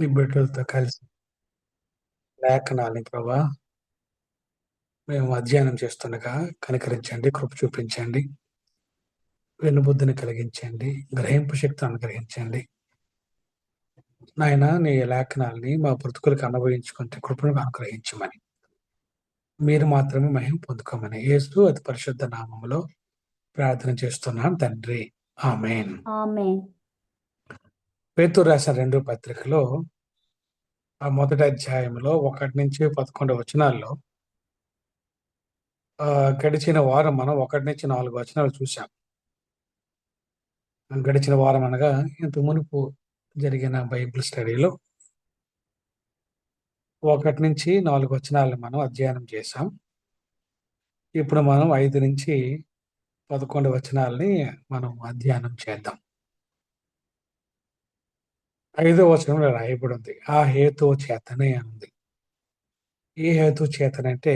నీ బిడ్డలతో కలిసి లేఖనాల్ని ప్రభా మేము అధ్యయనం చేస్తుండగా కనికరించండి, కృప చూపించండి, వెన్నుబుద్ధిని కలిగించండి, గ్రహింపు శక్తిని అనుగ్రహించండి. నాయన నీ లేఖనాల్ని మా బ్రతుకులకు అనుభవించుకుంటే కృపను అనుగ్రహించమని, మీరు మాత్రమే మహిమ పొందుకోమని యేసు అతి పరిశుద్ధ నామములో ప్రార్థన చేస్తున్నాం తండ్రి. ఆమేన్. ఆమేన్. పేతురు రాసిన 2 పత్రికలో ఆ మొదటి అధ్యాయంలో 1-11 వచనాల్లో గడిచిన వారం మనం 1-4 వచనాలు చూసాం. గడిచిన వారం అనగా ఇంత మునుపు జరిగిన బైబిల్ స్టడీలో 1-4 వచనాలను మనం అధ్యయనం చేశాం. ఇప్పుడు మనం 5-11 వచనాల్ని మనం అధ్యయనం చేద్దాం. 5వ వచనంలో రాయబడి ఉంది, ఆ హేతువు చేతనే ఉంది. ఏ హేతువు చేతనంటే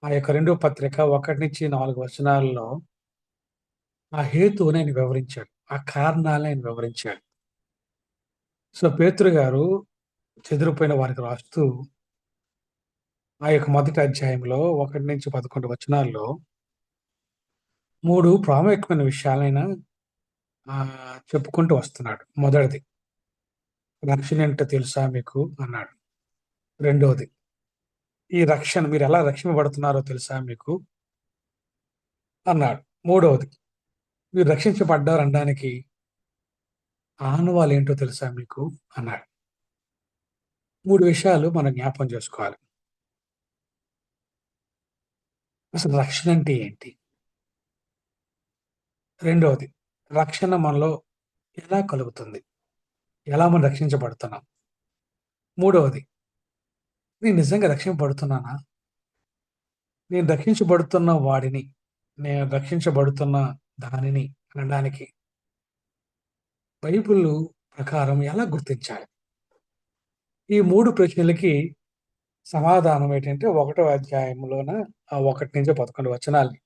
ఆ యొక్క 2 పత్రిక 1-4 వచనాల్లో ఆ హేతువుని ఆయన వివరించాడు. ఆ కారణాలను ఆయన వివరించాడు. సో పేతురు గారు చెదిరిపోయిన వారికి రాస్తూ ఆ యొక్క మొదటి అధ్యాయంలో 1-11 వచనాల్లో 3 ప్రాముఖ్యమైన విషయాలైన చెప్పుకుంటూ వస్తున్నాడు. మొదటిది, రక్షణ ఏంటో తెలుసా మీకు అన్నాడు. రెండవది, ఈ రక్షణ మీరు ఎలా రక్షింపబడుతున్నారో తెలుసా మీకు అన్నాడు. మూడవది, మీరు రక్షించబడ్డారు అనడానికి ఆనవాలు ఏంటో తెలుసా మీకు అన్నాడు. 3 విషయాలు మనం జ్ఞాపకం చేసుకోవాలి. అసలు రక్షణ అంటే ఏంటి? రెండవది, రక్షణ మనలో ఎలా కలుగుతుంది? ఎలా మనం రక్షించబడుతున్నాం? మూడవది, నేను నిజంగా రక్షింపబడుతున్నానా? నేను రక్షించబడుతున్న వాడిని, నేను రక్షించబడుతున్న దానిని అనడానికి బైబిల్ ప్రకారం ఎలా గుర్తించాలి? ఈ 3 ప్రశ్నలకి సమాధానం ఏంటంటే 1వ అధ్యాయంలోన 1-11 వచనాల్ని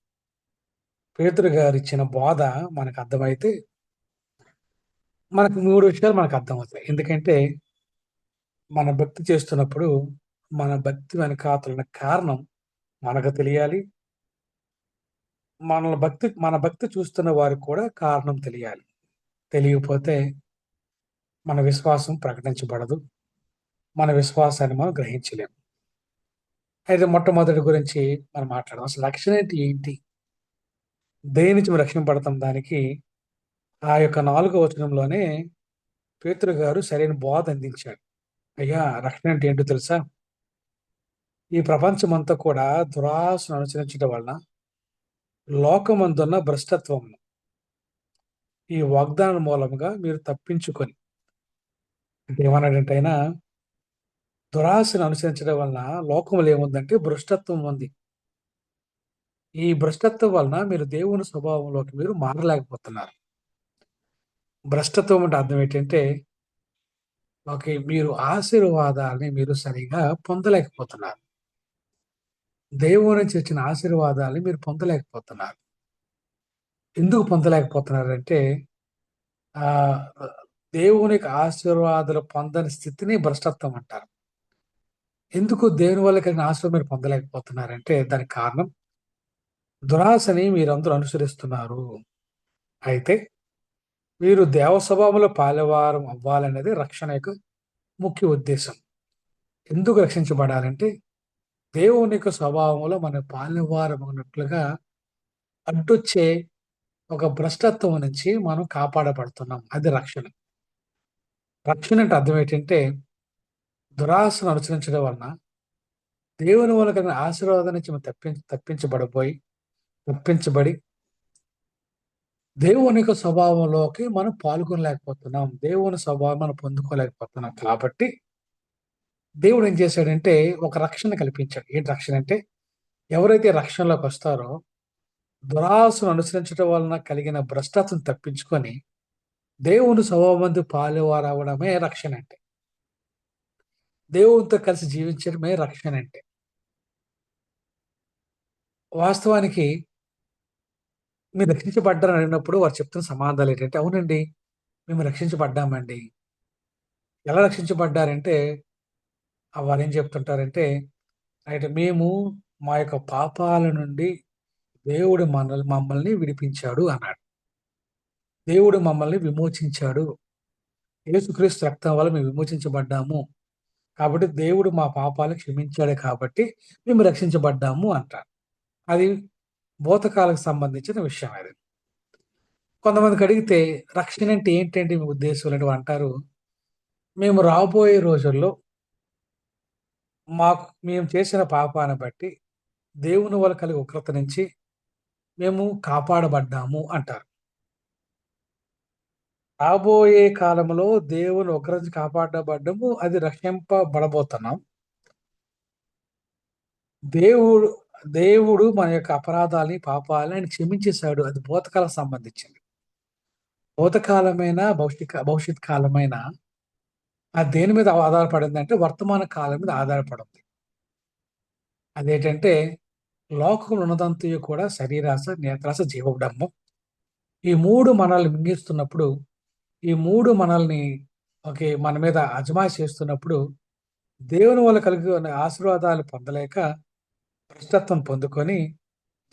పేతురు గారు ఇచ్చిన బోధ మనకు అర్థమైతే మనకు 3 విషయాలు మనకు అర్థమవుతాయి. ఎందుకంటే మన భక్తి చేస్తున్నప్పుడు మన భక్తి వెనకాతల ఉన్న కారణం మనకు తెలియాలి. మన భక్తి చూస్తున్న వారికి కూడా కారణం తెలియాలి. తెలియకపోతే మన విశ్వాసం ప్రకటించబడదు. మన విశ్వాసాన్ని మనం గ్రహించలేం. అయితే మొట్టమొదటి గురించి మనం మాట్లాడదాం. అసలు రక్షణ అంటే ఏంటి? దేని నుంచి మనం రక్షింపబడతాం? దానికి ఆ యొక్క 4వ వచనంలోనే పేతురు గారు సరైన బోధ అందించాడు. అయ్యా, రక్షణ అంటే ఏంటో తెలుసా? ఈ ప్రపంచమంతా కూడా దురాశను అనుసరించడం వలన లోకమందున్న భ్రష్టత్వమును ఈ వాగ్దానం మూలముగా మీరు తప్పించుకొని, అంటే ఏమన్నాడంటే ఆయన, దురాశను అనుసరించడం వలన లోకంలో ఏముందంటే భ్రష్టత్వం ఉంది. ఈ భ్రష్టత్వం వలన మీరు దేవుని స్వభావంలోకి మీరు మారలేకపోతున్నారు. భ్రష్టత్వం అంటే అర్థం ఏంటంటే మీరు ఆశీర్వాదాలని మీరు సరిగా పొందలేకపోతున్నారు. దేవుని నుంచి వచ్చిన ఆశీర్వాదాలని మీరు పొందలేకపోతున్నారు. ఎందుకు పొందలేకపోతున్నారంటే ఆహ్, దేవునికి ఆశీర్వాదాలు పొందని స్థితిని భ్రష్టత్వం అంటారు. ఎందుకు దేవుని వల్ల కలిగిన ఆశీర్వాదం మీరు పొందలేకపోతున్నారంటే దానికి కారణం దురాశని మీరందరూ అనుసరిస్తున్నారు. అయితే మీరు దేవ స్వభావంలో పాలువారం అవ్వాలనేది రక్షణ యొక్క ముఖ్య ఉద్దేశం. ఎందుకు రక్షించబడాలంటే దేవుని యొక్క స్వభావంలో మన పాలువారం అన్నట్లుగా అడ్డొచ్చే ఒక భ్రష్టత్వం నుంచి మనం కాపాడబడుతున్నాం. అది రక్షణ. రక్షణ అంటే అర్థం ఏంటంటే దురాశను అనుసరించడం వలన దేవుని వల్ల కలిగిన ఆశీర్వాదం నుంచి మనం తప్పించబడి దేవుని యొక్క స్వభావంలోకి మనం పాల్గొనలేకపోతున్నాం. దేవుని స్వభావం మనం పొందుకోలేకపోతున్నాం. కాబట్టి దేవుడు ఏం చేశాడంటే ఒక రక్షణ కల్పించాడు. ఏంటి రక్షణ అంటే ఎవరైతే రక్షణలోకి వస్తారో దురాశను అనుసరించడం వలన కలిగిన భ్రష్టత్వం తప్పించుకొని దేవుని స్వభావమందు పాలువారవడమే రక్షణ అంటే. దేవునితో కలిసి జీవించడమే రక్షణ అంటే. వాస్తవానికి మీరు రక్షించబడ్డారని అడిగినప్పుడు వారు చెప్తున్న సమాధానాలు ఏంటంటే, అవునండి, మేము రక్షించబడ్డామండి. ఎలా రక్షించబడ్డారంటే వారేం చెప్తుంటారంటే రైట్ మేము మా యొక్క పాపాల నుండి దేవుడు మమ్మల్ని విడిపించాడు అన్నాడు. దేవుడు మమ్మల్ని విమోచించాడు. యేసుక్రీస్తు రక్తం వల్ల మేము విమోచించబడ్డాము. కాబట్టి దేవుడు మా పాపాలు క్షమించాడు కాబట్టి మేము రక్షించబడ్డాము అంటారు. అది భూతకాలకు సంబంధించిన విషయం అది. కొంతమందికి అడిగితే రక్షణ అంటే ఏంటండి మీ ఉద్దేశం అని అంటారు. మేము రాబోయే రోజుల్లో మేము చేసిన పాపాన్ని బట్టి దేవుని వల్ల కలిగే ఉగ్రత నుంచి మేము కాపాడబడ్డాము అంటారు. రాబోయే కాలంలో దేవుని ఉగ్రత నుంచి కాపాడబడ్డము అది రక్షింపబడబోతున్నాం. దేవుడు దేవుడు మన యొక్క అపరాధాలని, పాపాలని ఆయన క్షమించేశాడు. అది భూతకాలకు సంబంధించింది. భూతకాలమైన, భవిష్యత్ కాలమైన అది దేని మీద ఆధారపడిందంటే వర్తమాన కాలం మీద ఆధారపడింది. అదేంటంటే లోకంలో ఉన్నదంతయు కూడా శరీరాశ, నేత్రాశ, జీవడంబం. ఈ 3 మనల్ని మింగేస్తున్నప్పుడు, ఈ 3 మనల్ని మన మీద అజమాయిషీ చేస్తున్నప్పుడు, దేవుని వల్ల కలిగిన ఆశీర్వాదాలు పొందలేక భ్రష్టత్వం పొందుకొని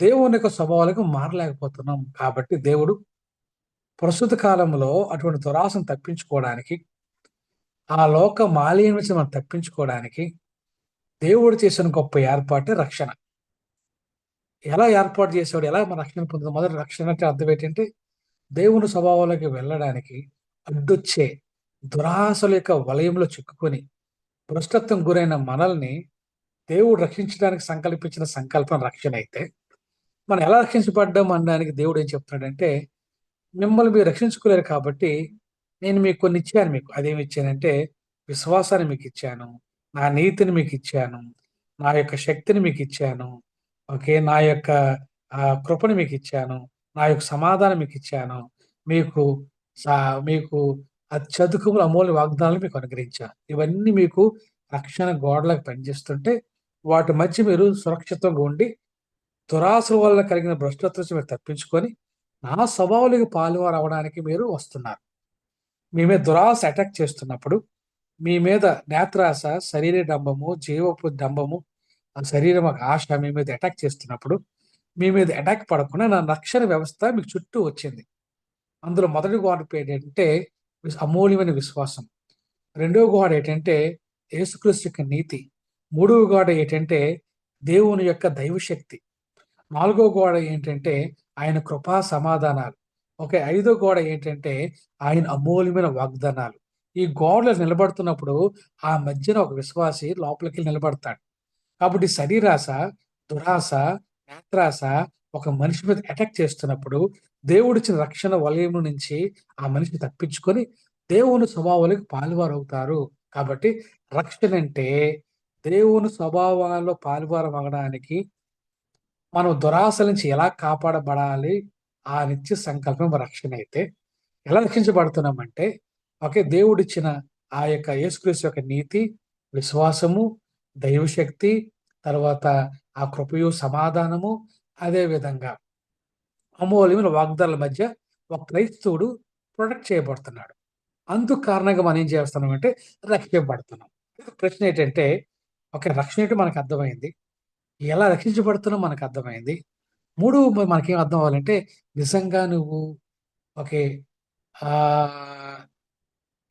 దేవుని యొక్క స్వభావాలకు మారలేకపోతున్నాం. కాబట్టి దేవుడు ప్రస్తుత కాలంలో అటువంటి దురాశను తప్పించుకోవడానికి, ఆ లోక మాలిన్యం నుంచి మనం తప్పించుకోవడానికి దేవుడు చేసిన గొప్ప ఏర్పాటే రక్షణ. ఎలా ఏర్పాటు చేశాడు? ఎలా మన రక్షణ పొందుతాం? మొదటి రక్షణ అంటే అర్థం ఏంటంటే, దేవుని స్వభావంలోకి వెళ్ళడానికి అడ్డొచ్చే దురాశల యొక్క వలయంలో చిక్కుకొని భ్రష్టత్వం గురైన మనల్ని దేవుడు రక్షించడానికి సంకల్పించిన సంకల్పం రక్షణ అయితే, మనం ఎలా రక్షించబడ్డాం అనడానికి దేవుడు ఏం చెప్తున్నాడంటే, మిమ్మల్ని మీరు రక్షించుకోలేరు కాబట్టి నేను మీకు కొన్ని ఇచ్చాను మీకు. అదేమి ఇచ్చానంటే విశ్వాసాన్ని మీకు ఇచ్చాను. నా నీతిని మీకు ఇచ్చాను. నా యొక్క శక్తిని మీకు ఇచ్చాను. నా యొక్క కృపను మీకు ఇచ్చాను. నా యొక్క సమాధానం మీకు ఇచ్చాను. మీకు సా మీకు అత్యధికములు అమూల్య వాగ్దానాలు మీకు అనుగ్రహించాను. ఇవన్నీ మీకు రక్షణ గోడలకు పనిచేస్తుంటే వాటి మధ్య మీరు సురక్షితంగా ఉండి దురాశల వల్ల కలిగిన భ్రష్టత్వం నుంచి మీరు తప్పించుకొని నా స్వభావాలకు పాలువారు అవ్వడానికి మీరు వస్తున్నారు. మీ మీద దురాశ అటాక్ చేస్తున్నప్పుడు, మీ మీద నేత్రాశ, శరీర డంబము, జీవపు డంబము, శరీరం ఆశ మీ మీద అటాక్ చేస్తున్నప్పుడు, మీ మీద అటాక్ పడకుండా నా రక్షణ వ్యవస్థ మీకు చుట్టూ వచ్చింది. అందులో మొదటి గోడ ఏంటంటే అమూల్యమైన విశ్వాసం. రెండవ గోడ ఏంటంటే యేసుక్రీస్తు యొక్క నీతి. మూడవ గోడ ఏంటంటే దేవుని యొక్క దైవశక్తి. నాలుగో గోడ ఏంటంటే ఆయన కృపా సమాధానాలు. ఐదో గోడ ఏంటంటే ఆయన అమూల్యమైన వాగ్దానాలు. ఈ గోడలు నిలబడుతున్నప్పుడు ఆ మధ్యన ఒక విశ్వాసి లోపలికి నిలబడతాడు. కాబట్టి శరీరాశ, దురాశ, నేత్రాశ ఒక మనిషి మీద అటాక్ చేస్తున్నప్పుడు దేవుడిచ్చిన రక్షణ వలయం నుంచి ఆ మనిషి తప్పించుకొని దేవుని స్వభావాలకు పాలువారు అవుతారు. కాబట్టి రక్షణ అంటే దేవుని స్వభావాల్లో పాలువారం అవ్వడానికి మనం దురాశల నుంచి ఎలా కాపాడబడాలి ఆ నిత్య సంకల్పం రక్షణ అయితే ఎలా రక్షించబడుతున్నామంటే దేవుడిచ్చిన ఆ యొక్క యేసుక్రీస్తు యొక్క నీతి, విశ్వాసము, దైవశక్తి, తర్వాత ఆ కృపయు, సమాధానము, అదే విధంగా అమూల్యమైన వాగ్దానాల మధ్య ఒక క్రైస్తవుడు ప్రొటెక్ట్ చేయబడుతున్నాడు. అందుకు కారణంగా మనం ఏం చేస్తున్నామంటే రక్షించబడుతున్నాం. ప్రశ్న ఏంటంటే రక్షణ ఏంటో మనకు అర్థమైంది. ఎలా రక్షించబడుతున్నావు మనకు అర్థమైంది. 3 మనకేం అర్థం అవ్వాలంటే నిజంగా నువ్వు ఓకే.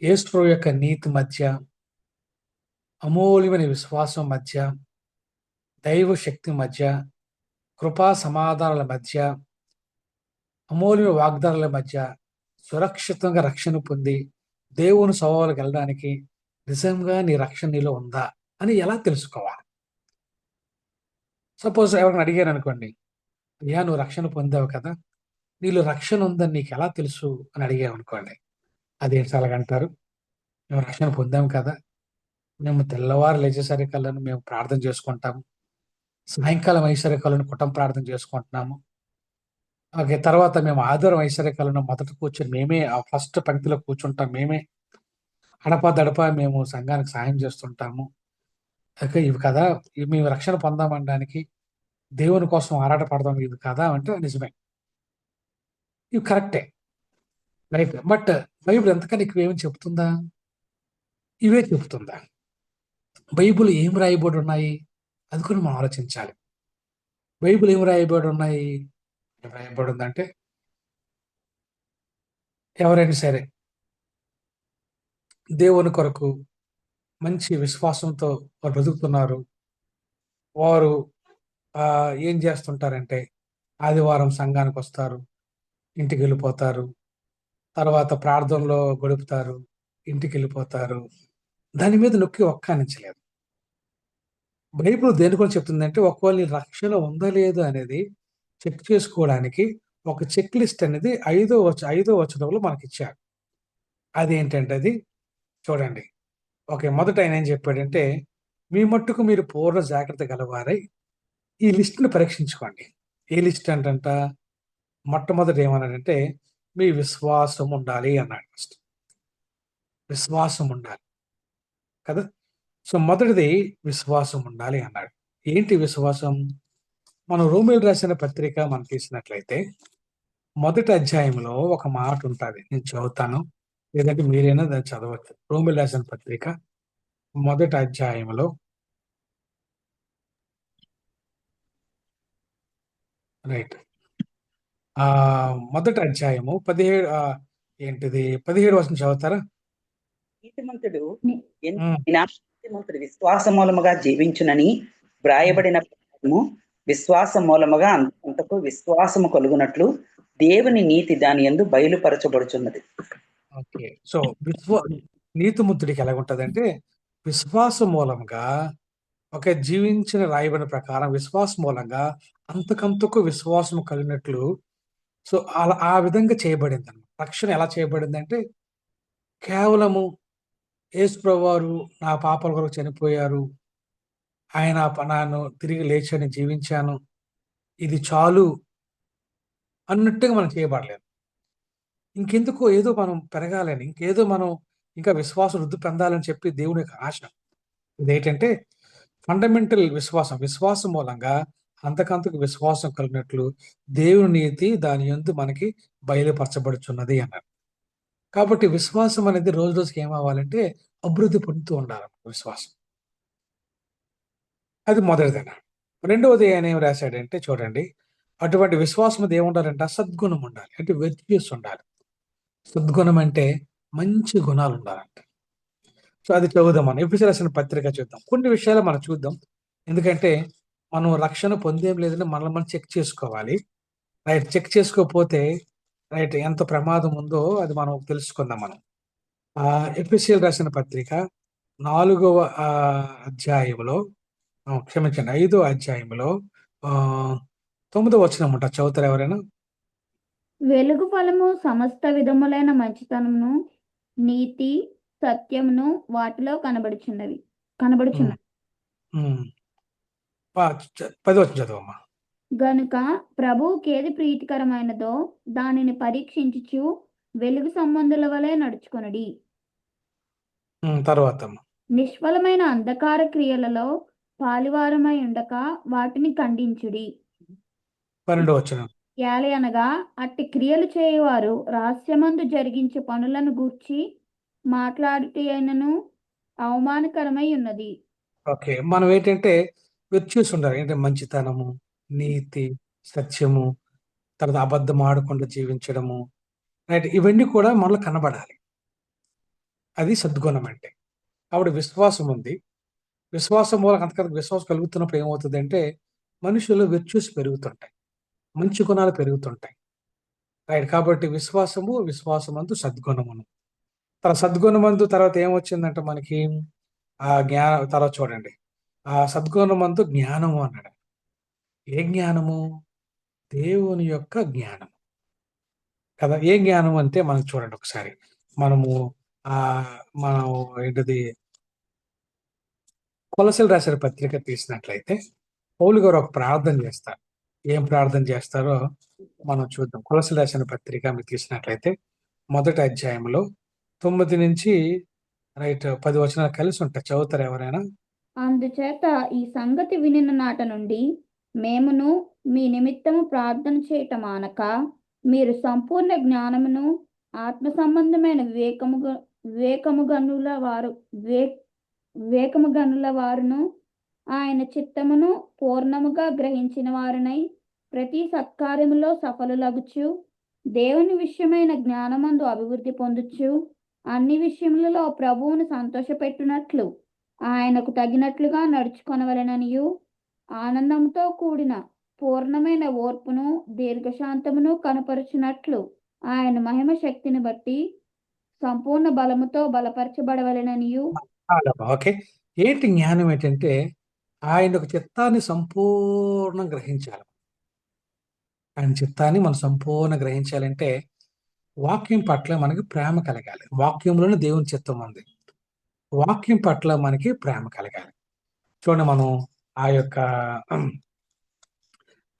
యేసు ప్రభు యొక్క నీతి మధ్య, అమూల్యమైన విశ్వాసం మధ్య, దైవ శక్తి మధ్య, కృపా సమాధానాల మధ్య, అమూల్యమైన వాగ్దానాల మధ్య సురక్షితంగా రక్షణ పొంది దేవుని స్వభావాలకు వెళ్ళడానికి నిజంగా నీ రక్షణ నీలో ఉందా అని ఎలా తెలుసుకోవాలి? సపోజ్ ఎవరైనా అడిగారు అనుకోండి, అయ్యా నువ్వు రక్షణ పొందావు కదా, నీలో రక్షణ ఉందని నీకు ఎలా తెలుసు అని అడిగామనుకోండి. అదేంటి అలాగంటారు? మేము రక్షణ పొందాం కదా, మేము తెల్లవారు లేచేసరికల్లా మేము ప్రార్థన చేసుకుంటాము. సాయంకాలం అయ్యేసరికల్లా కుటుంబ ప్రార్థన చేసుకుంటున్నాము. తర్వాత మేము ఆదివారం అయ్యేసరికల్లా మొదట కూర్చొని మేమే ఆ ఫస్ట్ పంక్తిలో కూర్చుంటాం. మేమే అడపాదడపా మేము సంఘానికి సాయం చేస్తుంటాము. ఇవి కదా మేము రక్షణ పొందామనడానికి దేవుని కోసం ఆరాటపడదాం ఇది కదా అంటే నిజమే. ఇవి కరెక్టే. రైట్. బట్ బైబిల్ ఎంతకని నీకు ఏమని చెప్తుందా? ఇవే చెబుతుందా? బైబిల్ ఏం రాయబడి ఉన్నాయి? అది కూడా మనం ఆలోచించాలి. బైబిల్ ఏం రాయబడి ఉన్నాయి? ఏం రాయబడి ఉందంటే, ఎవరైనా సరే దేవుని కొరకు మంచి విశ్వాసంతో వారు బ్రతుకుతున్నారు. వారు ఏం చేస్తుంటారంటే, ఆదివారం సంఘానికొస్తారు, ఇంటికెళ్ళిపోతారు. తర్వాత ప్రార్థనలో గడుపుతారు, ఇంటికెళ్ళిపోతారు. దాని మీద నొక్కి ఒక్కానించలేదు. బైబిల్ దేని గురించి చెప్తుందంటే, ఒకవేళ నీ రక్షణ ఉందా లేదా అనేది చెక్ చేసుకోవడానికి ఒక చెక్ లిస్ట్ అనేది ఐదో వచనంలో మనకిచ్చారు. అదేంటంటే అది చూడండి. ఓకే. మొదట ఆయన ఏం చెప్పాడంటే, మీ మట్టుకు మీరు పూర్ణ జాగ్రత్త గలవారై ఈ లిస్ట్‌ని పరీక్షించుకోండి. ఏ లిస్ట్ అంటంట? మొట్టమొదట ఏమన్నాడంటే, మీ విశ్వాసం ఉండాలి అన్నాడు ఫస్ట్. విశ్వాసం ఉండాలి కదా! సో, మొదటిది విశ్వాసం ఉండాలి అన్నాడు. ఏంటి విశ్వాసం? మనం రోమీయులు రాసిన పత్రిక మనం తీసినట్లయితే, మొదటి అధ్యాయంలో ఒక మాట ఉంటాది. నేను చదువుతాను. లేదంటే మీరైనా దాన్ని చదవచ్చు. రోమీయులు రాసిన పత్రిక మొదటి అధ్యాయంలో రైట్. మొదటి అధ్యాయము 17 ఏంటిది 17 వచనం చదువుతారా? నీతిమంతుడు హ్మ్. నీతిమంతుడు విశ్వాస మూలముగా జీవించునని వ్రాయబడిన ప్రకారము విశ్వాస మూలముగా అంతకు విశ్వాసము కలుగునట్లు దేవుని నీతి దాని యందు బయలుపరచబడుచున్నది. ఓకే. సో, నీతిమంతుడికి ఎలాగుంటదంటే, విశ్వాస మూలంగా జీవించిన రాయబడిన ప్రకారం విశ్వాసం మూలంగా అంతకంతకు విశ్వాసం కలిగినట్లు సో, అలా ఆ విధంగా చేయబడిందన్నమాట. రక్షణ ఎలా చేయబడిందంటే, కేవలము యేసు ప్రభువారు నా పాపాల కొరకు చనిపోయారు. ఆయన నన్ను తిరిగి లేచాను, జీవించాను. ఇది చాలు అన్నట్టుగా మనం చేయబడలేదు. ఇంకెందుకో ఏదో మనం పెరగాలని, ఇంకేదో మనం ఇంకా విశ్వాసం వృద్ధి పొందాలని చెప్పి దేవుని యొక్క ఆశ. ఇదేంటంటే ఫండమెంటల్ విశ్వాసం. విశ్వాసం మూలంగా అంతకంతకు విశ్వాసం కలిగినట్లు దేవుని నీతి దాని యందు మనకి బయలుపరచబడుచున్నది అన్నారు. కాబట్టి విశ్వాసం అనేది రోజు రోజుకి ఏమవ్వాలంటే అభివృద్ధి పొందుతూ ఉండాలి విశ్వాసం. అది మొదటిదన. రెండవది ఆయన ఏం రాశాడంటే చూడండి, అటువంటి విశ్వాసం మీద ఏముండాలంట? సద్గుణం ఉండాలి. అంటే వెర్చ్యూస్ ఉండాలి. సద్గుణం అంటే మంచి గుణాలుండాలంట. సో, అది చదువుదాం మనం. ఎఫెసీయులకు రాసిన పత్రిక చూద్దాం. కొన్ని విషయాలు మనం చూద్దాం. ఎందుకంటే, మనం రక్షణ పొందేం లేదని మనల్ని మనం చెక్ చేసుకోవాలి. రైట్. చెక్ చేసుకోకపోతే రైట్ ఎంత ప్రమాదం ఉందో అది మనం తెలుసుకుందాం మనం. ఎఫెసీయులకు రాసిన పత్రిక 4వ అధ్యాయంలో క్షమించండి 5వ అధ్యాయంలో ఆహ్, 9వ వచనం అంట. చదువుతారా ఎవరైనా? వెలుగు ఫలము సమస్త విధములైన మంచితనమును, నీతి, సత్యమును వాటిలో కనబడుచున్నవి. హ్మ్. 10వ వచనం చదవమ్మా. గనుక ప్రభువుకేది ప్రీతికరమైనదో దానిని పరీక్షించుచు వెలుగు సంబంధుల వలె నడుచుకొనుడి. తర్వాతమ్మా. నిష్ఫలమైన అంధకార క్రియలలో పాలువారమై ఉండక వాటిని ఖండించుడి. 12వ వచనం. ఏలయనగా అట్టి క్రియలు చేయువారు రహస్యమందు జరిగించే పనులను గూర్చి మాట్లాడుటైనను అవమానకరమై ఉన్నది. ఓకే. మనం ఏంటంటే విర్చ్యూస్ ఉండాలి. ఏంటంటే మంచితనము, నీతి, సత్యము, తర్వాత అబద్ధం ఆడకుండా జీవించడము. రైట్. ఇవన్నీ కూడా మనలో కనబడాలి. అది సద్గుణం అంటే. కాబట్టి విశ్వాసం ఉంది. విశ్వాసం మూలంగా అంతకంతకు విశ్వాసం కలుగుతున్నప్పుడు ఏమవుతదంటే, మనుషుల్లో విర్చ్యూస్ పెరుగుతుంటాయి. మంచి గుణాలు పెరుగుతుంటాయి. రైట్. కాబట్టి విశ్వాసమందు సద్గుణమును. సద్గుణమందు తర్వాత ఏమొచ్చిందంటే మనకి తర్వాత చూడండి. సద్గుణమందు జ్ఞానము అన్నాడు. ఏ జ్ఞానము? దేవుని యొక్క జ్ఞానం. కదా! ఏ జ్ఞానం అంటే మనకు చూడండి ఒకసారి. మనము మనం ఏంటిది కొలస్సీలు రాసిన పత్రిక తీసినట్లయితే పౌలు గారు ఒక ప్రార్థన చేస్తారు. ఏం ప్రార్థన చేస్తారో మనం చూద్దాం. కొలస్సీలు రాసిన పత్రిక మీరు తీసినట్లయితే మొదటి అధ్యాయంలో 9 నుంచి రైట్ 10 వచనాలు కలిసి ఉంటాయి. చదువుతారా ఎవరైనా? అందుచేత ఈ సంగతి వినిన నాట నుండి మేమును మీ నిమిత్తము ప్రార్థన చేయట మానక మీరు సంపూర్ణ జ్ఞానమును ఆత్మ సంబంధమైన వేకము గనుల వారును ఆయన చిత్తమును పూర్ణముగా గ్రహించిన వారునై ప్రతి సత్కార్యములో సఫలులగుచు దేవుని విషయమైన జ్ఞానమందు అభివృద్ధి పొందుచు అన్ని విషయములలో ప్రభువును సంతోషపెట్టునట్లు ఆయనకు తగినట్లుగా నడుచుకొనవలెననియు ఆనందంతో కూడిన పూర్ణమైన ఓర్పును దీర్ఘశాంతమును కనపరుచునట్లు ఆయన మహిమ శక్తిని బట్టి సంపూర్ణ బలముతో బలపరచబడవలెననియు. ఓకే. ఏంటి జ్ఞానం ఏంటంటే ఆయన ఒక చిత్తాన్ని సంపూర్ణంగా గ్రహించాలి. ఆయన చిత్తాన్ని మనం సంపూర్ణ గ్రహించాలంటే వాక్యం పట్ల మనకి ప్రేమ కలగాలి. వాక్యంలోనే దేవుని చిత్తం ఉంది. వాక్యం పట్ల మనకి ప్రేమ కలగాలి. చూడండి, మనం ఆ యొక్క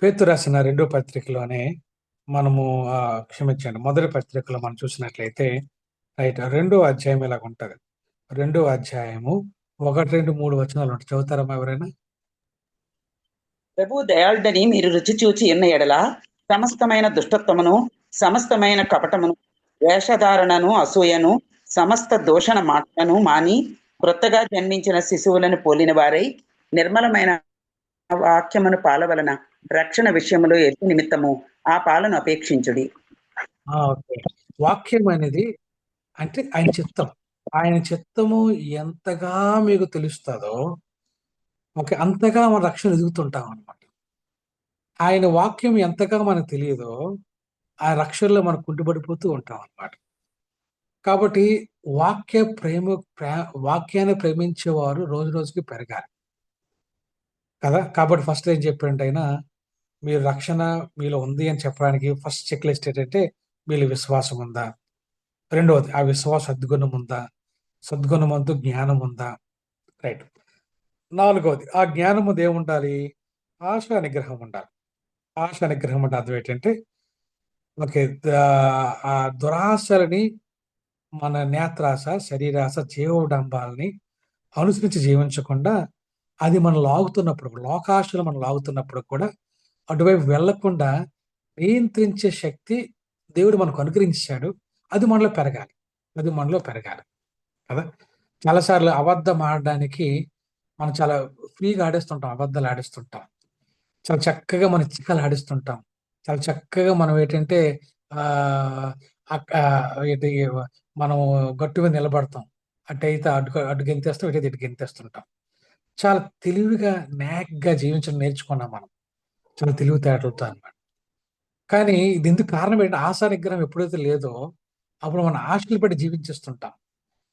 పేతురు రాసిన 2వ పత్రికలోనే మనము క్షమించండి, మొదటి పత్రికలో మనం చూసినట్లయితే రైట్ 2వ అధ్యాయం ఇలాగ ఉంటది. 2వ అధ్యాయము 1, 2, 3 వచనాలు ఉంటాయి. చదువుతారమ్మా ఎవరైనా? ప్రభు దయాళుడని మీరు రుచి చూచి ఉన్న ఎడల సమస్తమైన దుష్టత్వమును, సమస్తమైన కపటమును, వేషధారణను, అసూయను, సమస్త దూషణ మాటలను మాని క్రొత్తగా జన్మించిన శిశువులను పోలిన వారై నిర్మలమైన వాక్యమును పాలవలన రక్షణ విషయములో ఎట్టి నిమిత్తము ఆ పాలను అపేక్షించుడి. ఓకే. వాక్యం అనేది అంటే ఆయన చిత్తం. ఆయన చిత్తము ఎంతగా మీకు తెలుస్తుందో ఓకే అంతగా మన రక్షణ ఎదుగుతుంటాం అనమాట. ఆయన వాక్యం ఎంతగా మనకు తెలియదో ఆ రక్షణలో మనం కుంటుపడిపోతూ ఉంటాం అనమాట. కాబట్టి వాక్యాన్ని ప్రేమించేవారు రోజు రోజుకి పెరగాలి కదా. కాబట్టి ఫస్ట్ ఏం చెప్పారంటే ఆయన మీరు రక్షణ మీలో ఉంది అని చెప్పడానికి ఫస్ట్ చెక్ లిస్ట్ ఏంటంటే మీలో విశ్వాసం ఉందా, రెండవది ఆ విశ్వాస సద్గుణం ఉందా, సద్గుణం అంతా జ్ఞానం ఉందా, రైట్. నాలుగవది ఆ జ్ఞానము ఏముండాలి, ఆశా నిగ్రహం ఉండాలి. ఆశా నిగ్రహం అంటే అర్థం ఏంటంటే ఓకే ఆ దురాశలని మన నేత్రాశ, శరీరాశ, జీవోడంబాలని అనుసరించి జీవించకుండా అది మనం లాగుతున్నప్పుడు, లోకాశలు మనం లాగుతున్నప్పుడు కూడా అటువైపు వెళ్లకుండా నియంత్రించే శక్తి దేవుడు మనకు అనుగ్రహించాడు. అది మనలో పెరగాలి కదా. చాలాసార్లు అబద్ధం ఆడడానికి మనం చాలా ఫ్రీగా ఆడేస్తుంటాం, అబద్ధాలు ఆడిస్తుంటాం. చాలా చక్కగా మనం చిక్కలు ఆడిస్తుంటాం. చాలా చక్కగా మనం ఏంటంటే ఏంటి మనం గట్టు మీద నిలబడతాం. అటైతే అటు గెంతేస్తాం, ఇటైతే ఇటు గెంతేస్తుంటాం. చాలా తెలివిగా నాక్గా జీవించడం నేర్చుకున్నాం మనం, చాలా తెలివితేటలతో అన్నమాట. కానీ ఇది ఎందుకు కారణం ఏంటి, ఆశా నిగ్రహం ఎప్పుడైతే లేదో అప్పుడు మనం ఆశలు పెట్టి జీవించేస్తుంటాం.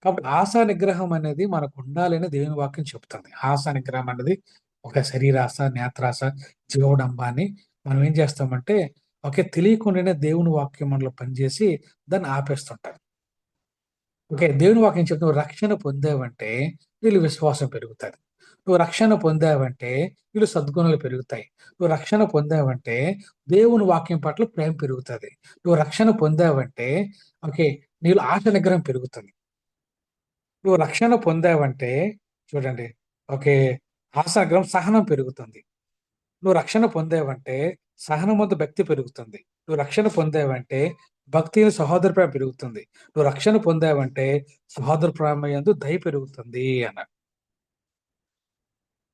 కాబట్టి ఆశా నిగ్రహం అనేది మనకు ఉండాలని దేవుని వాక్యం చెప్తుంది. ఆశా నిగ్రహం అనేది ఒక శరీరాశ, నేత్రాశ, జీవోడంబాన్ని మనం ఏం చేస్తామంటే ఓకే తెలియకుండానే దేవుని వాక్యం మనలో పనిచేసి దాన్ని ఆపేస్తుంటారు. ఓకే, దేవుని వాక్యం చెప్తే నువ్వు రక్షణ పొందావంటే వీళ్ళు విశ్వాసం పెరుగుతుంది. నువ్వు రక్షణ పొందావంటే వీళ్ళు సద్గుణాలు పెరుగుతాయి. నువ్వు రక్షణ పొందావంటే దేవుని వాక్యం పట్ల ప్రేమ పెరుగుతుంది. నువ్వు రక్షణ పొందావంటే ఓకే నీళ్ళు ఆశ నిగ్రహం పెరుగుతుంది. నువ్వు రక్షణ పొందావంటే చూడండి ఓకే ఆశాగ్రహం సహనం పెరుగుతుంది. నువ్వు రక్షణ పొందావంటే సహనం వద్ద భక్తి పెరుగుతుంది. నువ్వు రక్షణ పొందావంటే భక్తి సహోదర ప్రేమ పెరుగుతుంది. నువ్వు రక్షణ పొందావంటే సహోదర ప్రేమ యందు దయ పెరుగుతుంది అన్న.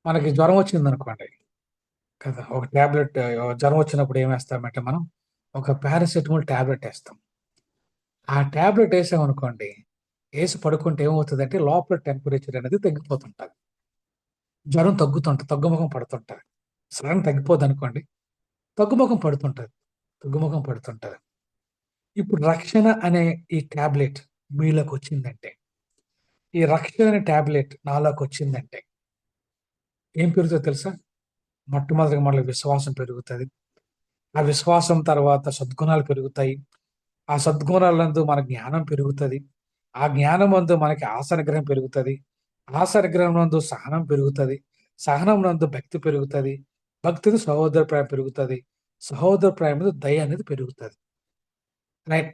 మనకి జ్వరం వచ్చింది అనుకోండి కదా, ఒక టాబ్లెట్ జ్వరం వచ్చినప్పుడు ఏం వేస్తామంటే మనం ఒక పారాసెటమాల్ టాబ్లెట్ వేస్తాం. ఆ టాబ్లెట్ వేసామనుకోండి, వేసి పడుకుంటే ఏమవుతుందంటే లోపల టెంపరేచర్ అనేది తగ్గిపోతుంటది, జ్వరం తగ్గుతుంటది, తగ్గుముఖం పడుతుంటది. సడన్ తగ్గిపోద్ది అనుకోండి, తగ్గుముఖం పడుతుంటది. ఇప్పుడు రక్షణ అనే ఈ టాబ్లెట్ మీలోకి వచ్చిందంటే, ఈ రక్షణ అనే టాబ్లెట్ నాలోకి వచ్చిందంటే ఏం పెరుగుతుందో తెలుసా? మొట్టమొదటిగా మనలో విశ్వాసం పెరుగుతుంది. ఆ విశ్వాసం తర్వాత సద్గుణాలు పెరుగుతాయి. ఆ సద్గుణాలందు మన జ్ఞానం పెరుగుతుంది. ఆ జ్ఞానం నందు మనకి ఆశానిగ్రహం పెరుగుతుంది. ఆశానిగ్రహం నందు సహనం పెరుగుతుంది. సహనం నందు భక్తి పెరుగుతుంది. భక్తికి సహోదర ప్రేమ పెరుగుతుంది. సహోదర ప్రేమ దయ అనేది పెరుగుతుంది. రైట్.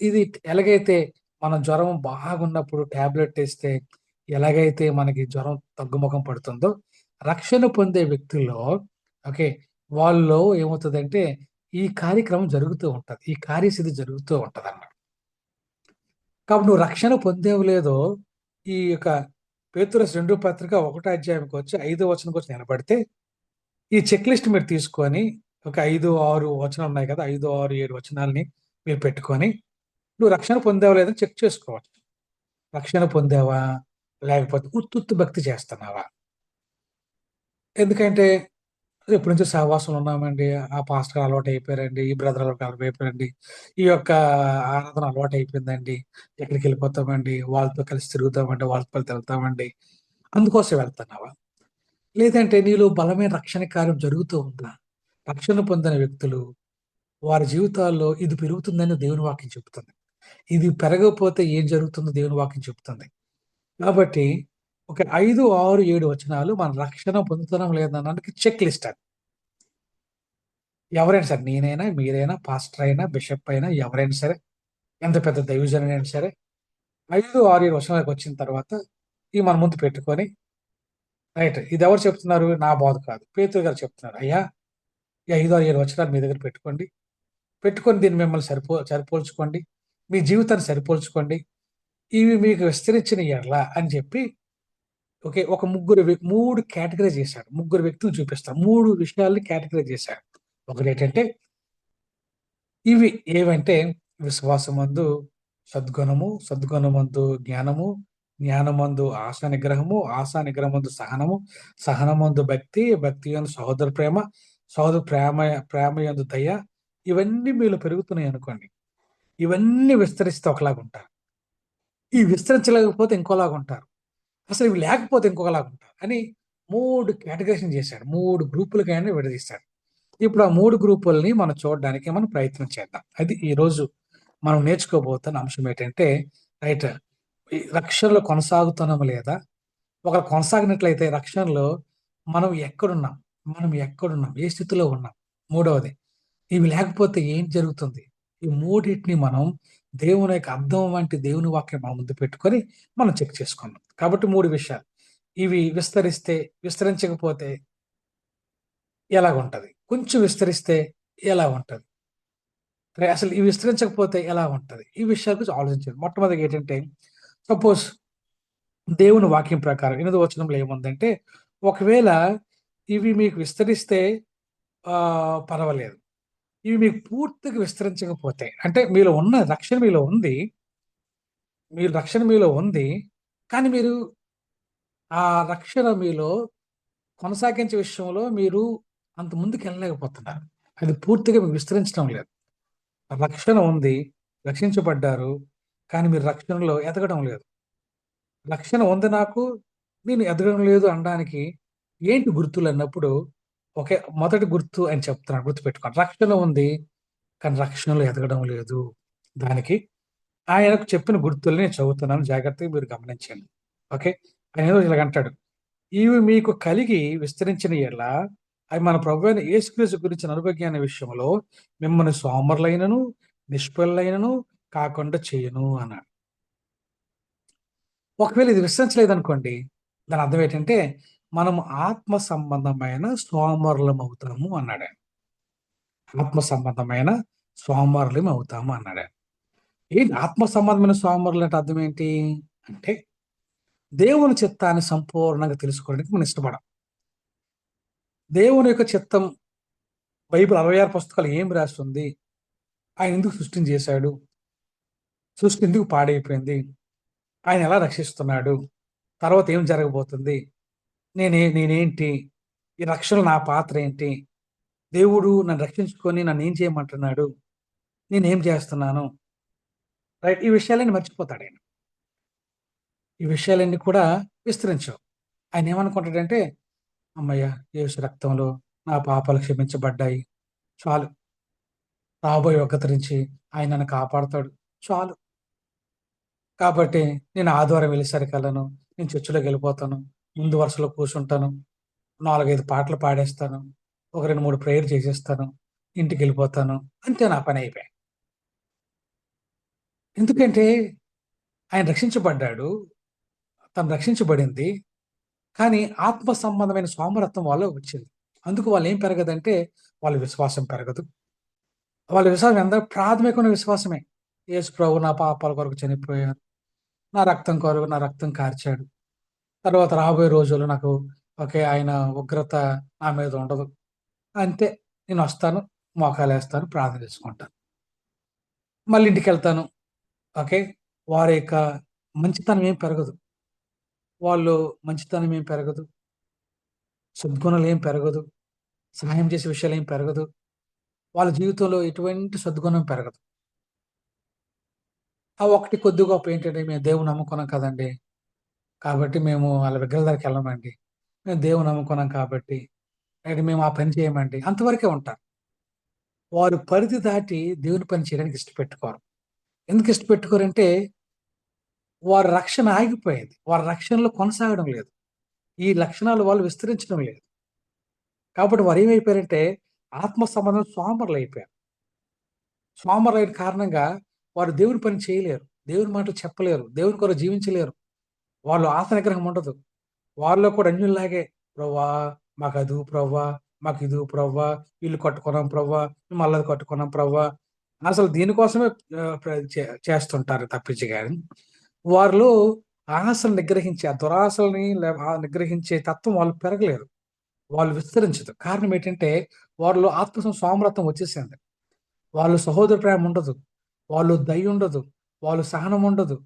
ఇది ఎలాగైతే మనం జ్వరం బాగున్నప్పుడు టాబ్లెట్ వేస్తే ఎలాగైతే మనకి జ్వరం తగ్గుముఖం పడుతుందో, రక్షణ పొందే వ్యక్తుల్లో ఓకే వాళ్ళలో ఏమవుతుందంటే ఈ కార్యక్రమం జరుగుతూ ఉంటది. ఈ కార్యసిద్ధి జరుగుతూ ఉంటది అన్నమాట. కాబట్టి నువ్వు రక్షణ పొందేవు లేదో ఈ యొక్క పేతురు 2 పత్రిక 1 అధ్యాయంకి వచ్చి 5వ వచనంకి వచ్చి నిలబడితే ఈ చెక్ లిస్ట్ మీరు తీసుకొని ఒక 5, 6 వచనాలు ఉన్నాయి కదా, 5, 6, 7 వచనాలని మీరు పెట్టుకొని నువ్వు రక్షణ పొందావా లేదని చెక్ చేసుకోవచ్చు. రక్షణ పొందావా, లేకపోతే ఉత్తుత్తు భక్తి చేస్తున్నావా? ఎందుకంటే ఎప్పటి నుంచో సహవాసంలో ఉన్నామండి, ఆ పాస్టర్ అలవాటు అయిపోయారండి, ఈ బ్రదర్ అలవాటు అయిపోయారండి, ఈ యొక్క ఆరాధన అలవాటు అయిపోయిందండి, ఎక్కడికి వెళ్ళిపోతామండి, వాళ్ళతో కలిసి తిరుగుతామండి, వాళ్ళతో వెళ్తామండి, అందుకోసం వెళ్తున్నావా? లేదంటే నీలో బలమైన రక్షణ కార్యం జరుగుతూ ఉందా? రక్షణ పొందిన వ్యక్తులు వారి జీవితాల్లో ఇది పెరుగుతుందని దేవుని వాక్యం చెప్తుంది. ఇది పెరగకపోతే ఏం జరుగుతుందో దేవుని వాక్యం చెప్తుంది. కాబట్టి ఒక 5, 6, 7 వచనాలు మన రక్షణ పొందుతున్నాం లేదనడానికి చెక్ లిస్ట్ అది. ఎవరైనా సరే, నేనైనా, మీరైనా, పాస్టర్ అయినా, బిషప్ అయినా, ఎవరైనా సరే, ఎంత పెద్ద దైవజనుడైనా సరే, 5, 6, 7 వచనాలకు వచ్చిన తర్వాత ఇవి మన ముందు పెట్టుకొని, రైట్, ఇది ఎవరు చెప్తున్నారు? నా బోధ కాదు, పేతురు గారు చెప్తున్నారు. అయ్యా, ఈ 5, 6, 7 వచనాలు మీ దగ్గర పెట్టుకోండి. పెట్టుకొని దీన్ని మిమ్మల్ని సరిపోల్చుకోండి. మీ జీవితాన్ని సరిపోల్చుకోండి. ఇవి మీకు విస్తరించిన ఎడల అని చెప్పి ఒక 3 కేటగరైజ్ చేశాడు. 3 వ్యక్తులు చూపిస్తాడు. 3 విషయాల్ని కేటగరైజ్ చేశాడు. ఒకటేంటంటే ఇవి ఏవంటే విశ్వాసమందు సద్గుణము, సద్గుణమందు జ్ఞానము, జ్ఞానమందు ఆశా నిగ్రహము, ఆశా నిగ్రహమందు సహనము, సహనమందు భక్తి, భక్తి యందు సహోదర ప్రేమ, సహోదర ప్రేమ యందు దయ. ఇవన్నీ మీలో పెరుగుతున్నాయి అనుకోండి. ఇవన్నీ విస్తరిస్తే ఒకలాగా ఉంటారు. ఈ విస్తరించలేకపోతే ఇంకోలాగా ఉంటారు. అసలు ఇవి లేకపోతే ఇంకొకలాగా ఉంటారు అని 3 కేటగరైజేషన్ చేశాడు. 3 గ్రూపులుగానే విడదీశాడు. ఇప్పుడు ఆ 3 గ్రూపుల్ని మనం చూడడానికి మనం ప్రయత్నం చేద్దాం. అది ఈరోజు మనం నేర్చుకోబోతున్న అంశం ఏంటంటే, రైట్, ఈ రక్షణలో కొనసాగుతున్నామా లేదా? ఒకవేళ కొనసాగినట్లయితే రక్షణలో మనం ఎక్కడున్నాం? మనం ఎక్కడున్నాం? ఏ స్థితిలో ఉన్నాం? మూడవది, ఇవి లేకపోతే ఏం జరుగుతుంది? ఈ మూడిటిని మనం దేవుని యొక్క అర్థం వంటి దేవుని వాక్యం మన ముందు పెట్టుకొని మనం చెక్ చేసుకున్నాం. కాబట్టి 3 విషయాలు. ఇవి విస్తరించకపోతే ఎలాగుంటది? కొంచెం విస్తరిస్తే ఎలా ఉంటది? అసలు ఇవి విస్తరించకపోతే ఎలా ఉంటది? ఈ విషయాల గురించి ఆలోచించండి. మొట్టమొదటిగా ఏంటంటే, సపోజ్ దేవుని వాక్యం ప్రకారం 8వ వచనంలో ఏముందంటే, ఒకవేళ ఇవి మీకు విస్తరిస్తే పర్వాలేదు. ఇవి మీకు పూర్తిగా విస్తరించకపోతే, అంటే మీలో ఉన్న రక్షణ మీలో ఉంది. రక్షణ మీలో ఉంది. కానీ మీరు ఆ రక్షణ మీలో కొనసాగించే విషయంలో మీరు అంత ముందుకెళ్ళలేకపోతున్నారు. అది పూర్తిగా మీకు విస్తరించడం లేదు. రక్షణ ఉంది, రక్షించబడ్డారు. కానీ మీరు రక్షణలో ఎదగడం లేదు. రక్షణ ఉంది నాకు, నేను ఎదగడం లేదు అనడానికి ఏంటి గుర్తులన్నప్పుడు, మొదటి గుర్తు అని చెప్తున్నాను, గుర్తుపెట్టుకోండి. రక్షణ ఉంది, కానీ రక్షణలో ఎదగడం లేదు. దానికి ఆయనకు చెప్పిన గుర్తుల్ని నేను చదువుతున్నాను, జాగ్రత్తగా మీరు గమనించండి. ఓకే. ఆయన ఏదో ఇలాగంటాడు, ఇవి మీకు కలిగి విస్తరించిన యెడల అవి మన ప్రభువైన యేసుక్రీస్తు గురించిన అనుభవజ్ఞాన విషయంలో మిమ్మల్ని సోమరులైనను, నిష్ఫలులైనను కాకుండా చేయును అన్నాడు. ఒకవేళ ఇది విస్తరించలేదనుకోండి, దాని అర్థం ఏంటంటే మనం ఆత్మ సంబంధమైన సోమరులం అవుతాము అన్నాడు ఆయన. ఆత్మ సంబంధమైన సోమరులం అవుతాము అన్నాడు ఆయన. ఏంటి ఆత్మ సంబంధమైన సోమరులు అంటే అర్థం ఏంటి అంటే, దేవుని చిత్తాన్ని సంపూర్ణంగా తెలుసుకోవడానికి మనం ఇష్టపడం. దేవుని యొక్క చిత్తం బైబిల్ 66 పుస్తకాలు ఏం రాస్తుంది? ఆయన ఎందుకు సృష్టిని చేశాడు? సృష్టి ఎందుకు పాడైపోయింది? ఆయన ఎలా రక్షిస్తున్నాడు? తర్వాత ఏం జరగబోతుంది? నేనేంటి? ఈ రక్షణలో నా పాత్ర ఏంటి? దేవుడు నన్ను రక్షించుకొని నన్ను ఏం చేయమంటున్నాడు? నేనేం చేస్తున్నాను? రైట్, ఈ విషయాలన్నీ మర్చిపోతాడు ఆయన. ఈ విషయాలన్నీ కూడా విస్తరించవు. ఆయన ఏమనుకుంటాడంటే, అమ్మయ్య, యేసు రక్తంలో నా పాపాలు క్షమించబడ్డాయి, చాలు. రాబోయే ఉగ్రత నుంచి ఆయన నన్ను కాపాడుతాడు, చాలు. కాబట్టి నేను ఆదివారం వెళ్ళేసరికల్లను నేను చర్చిలోకి వెళ్ళిపోతాను, ముందు వరుసలో కూర్చుంటాను, 4, 5 పాటలు పాడేస్తాను, ఒక 2, 3 ప్రేయర్ చేసేస్తాను, ఇంటికి వెళ్ళిపోతాను, అంతే, నా పని అయిపోయాయి. ఎందుకంటే ఆయన రక్షించబడ్డాడు, తను రక్షించబడింది. కానీ ఆత్మ సంబంధమైన సోమరత్వం వాళ్ళలో వచ్చింది. అందుకు వాళ్ళు ఏం పెరగదంటే వాళ్ళ విశ్వాసం పెరగదు. వాళ్ళ విశ్వాసం ఎంత ప్రాథమికమైన విశ్వాసమే. యేసు ప్రభు నా పాపాల కొరకు చనిపోయారు, నా రక్తం కొరకు నా రక్తం కార్చాడు. తర్వాత రాబోయే రోజుల్లో నాకు ఓకే ఆయన ఉగ్రత నా మీద ఉండదు. అంతే, నేను వస్తాను, మోకాలేస్తాను, ప్రార్థన చేసుకుంటాను, మళ్ళీ ఇంటికెళ్తాను. ఓకే. వారి యొక్క మంచితనం ఏం పెరగదు. వాళ్ళు మంచితనం ఏం పెరగదు. సద్గుణాలు ఏం పెరగదు. సహాయం చేసే విషయాలు ఏం పెరగదు. వాళ్ళ జీవితంలో ఎటువంటి సద్గుణం పెరగదు. ఆ ఒకటి కొద్ది గొప్ప ఏంటంటే, మేము దేవుని నమ్ముకున్నాం కదండీ! కాబట్టి మేము వాళ్ళ విగ్రహాల దగ్గరికి వెళ్ళమండి. మేము దేవుని నమ్ముకున్నాం కాబట్టి మేము ఆ పని చేయమండి. అంతవరకే ఉంటారు. వారు పరిధి దాటి దేవుని పని చేయడానికి ఇష్టపెట్టుకోరు. ఎందుకు ఇష్టపెట్టుకోరంటే, వారి రక్షణ ఆగిపోయింది. వారి రక్షణలో కొనసాగడం లేదు. ఈ లక్షణాలు వాళ్ళు విస్తరించడం లేదు. కాబట్టి వారేమైపోయారంటే, ఆత్మ సంబంధం సోమరులైపోయారు. సోమరులైన కారణంగా వారు దేవుని పని చేయలేరు. దేవుని మాటలు చెప్పలేరు. దేవుని కొరకు జీవించలేరు. వాళ్ళు ఆత్మ నిగ్రహం ఉండదు. వాళ్ళలో కూడా అన్యుల్లాగే, "ప్రభువా మాకదివ్వు ప్రభువా, మాకిదివ్వు ప్రభువా, ఇల్లు కట్టుకున్నాం ప్రభువా, మేము అల్లది కట్టుకున్నాం ప్రభువా." అసలు దీనికోసమే చేస్తుంటారు తప్పించి గాని, వారిలో ఆశలు నిగ్రహించే, ఆ దురాశలని నిగ్రహించే తత్వం వాళ్ళు పెరగలేరు. వాళ్ళు విస్తరించదు. కారణం ఏంటంటే, వారిలో సోమరత్వం వచ్చేసింది. వాళ్ళు సహోదర ప్రేమ ఉండదు. వాళ్ళు దయ ఉండదు. వాళ్ళు సహనం ఉండదు.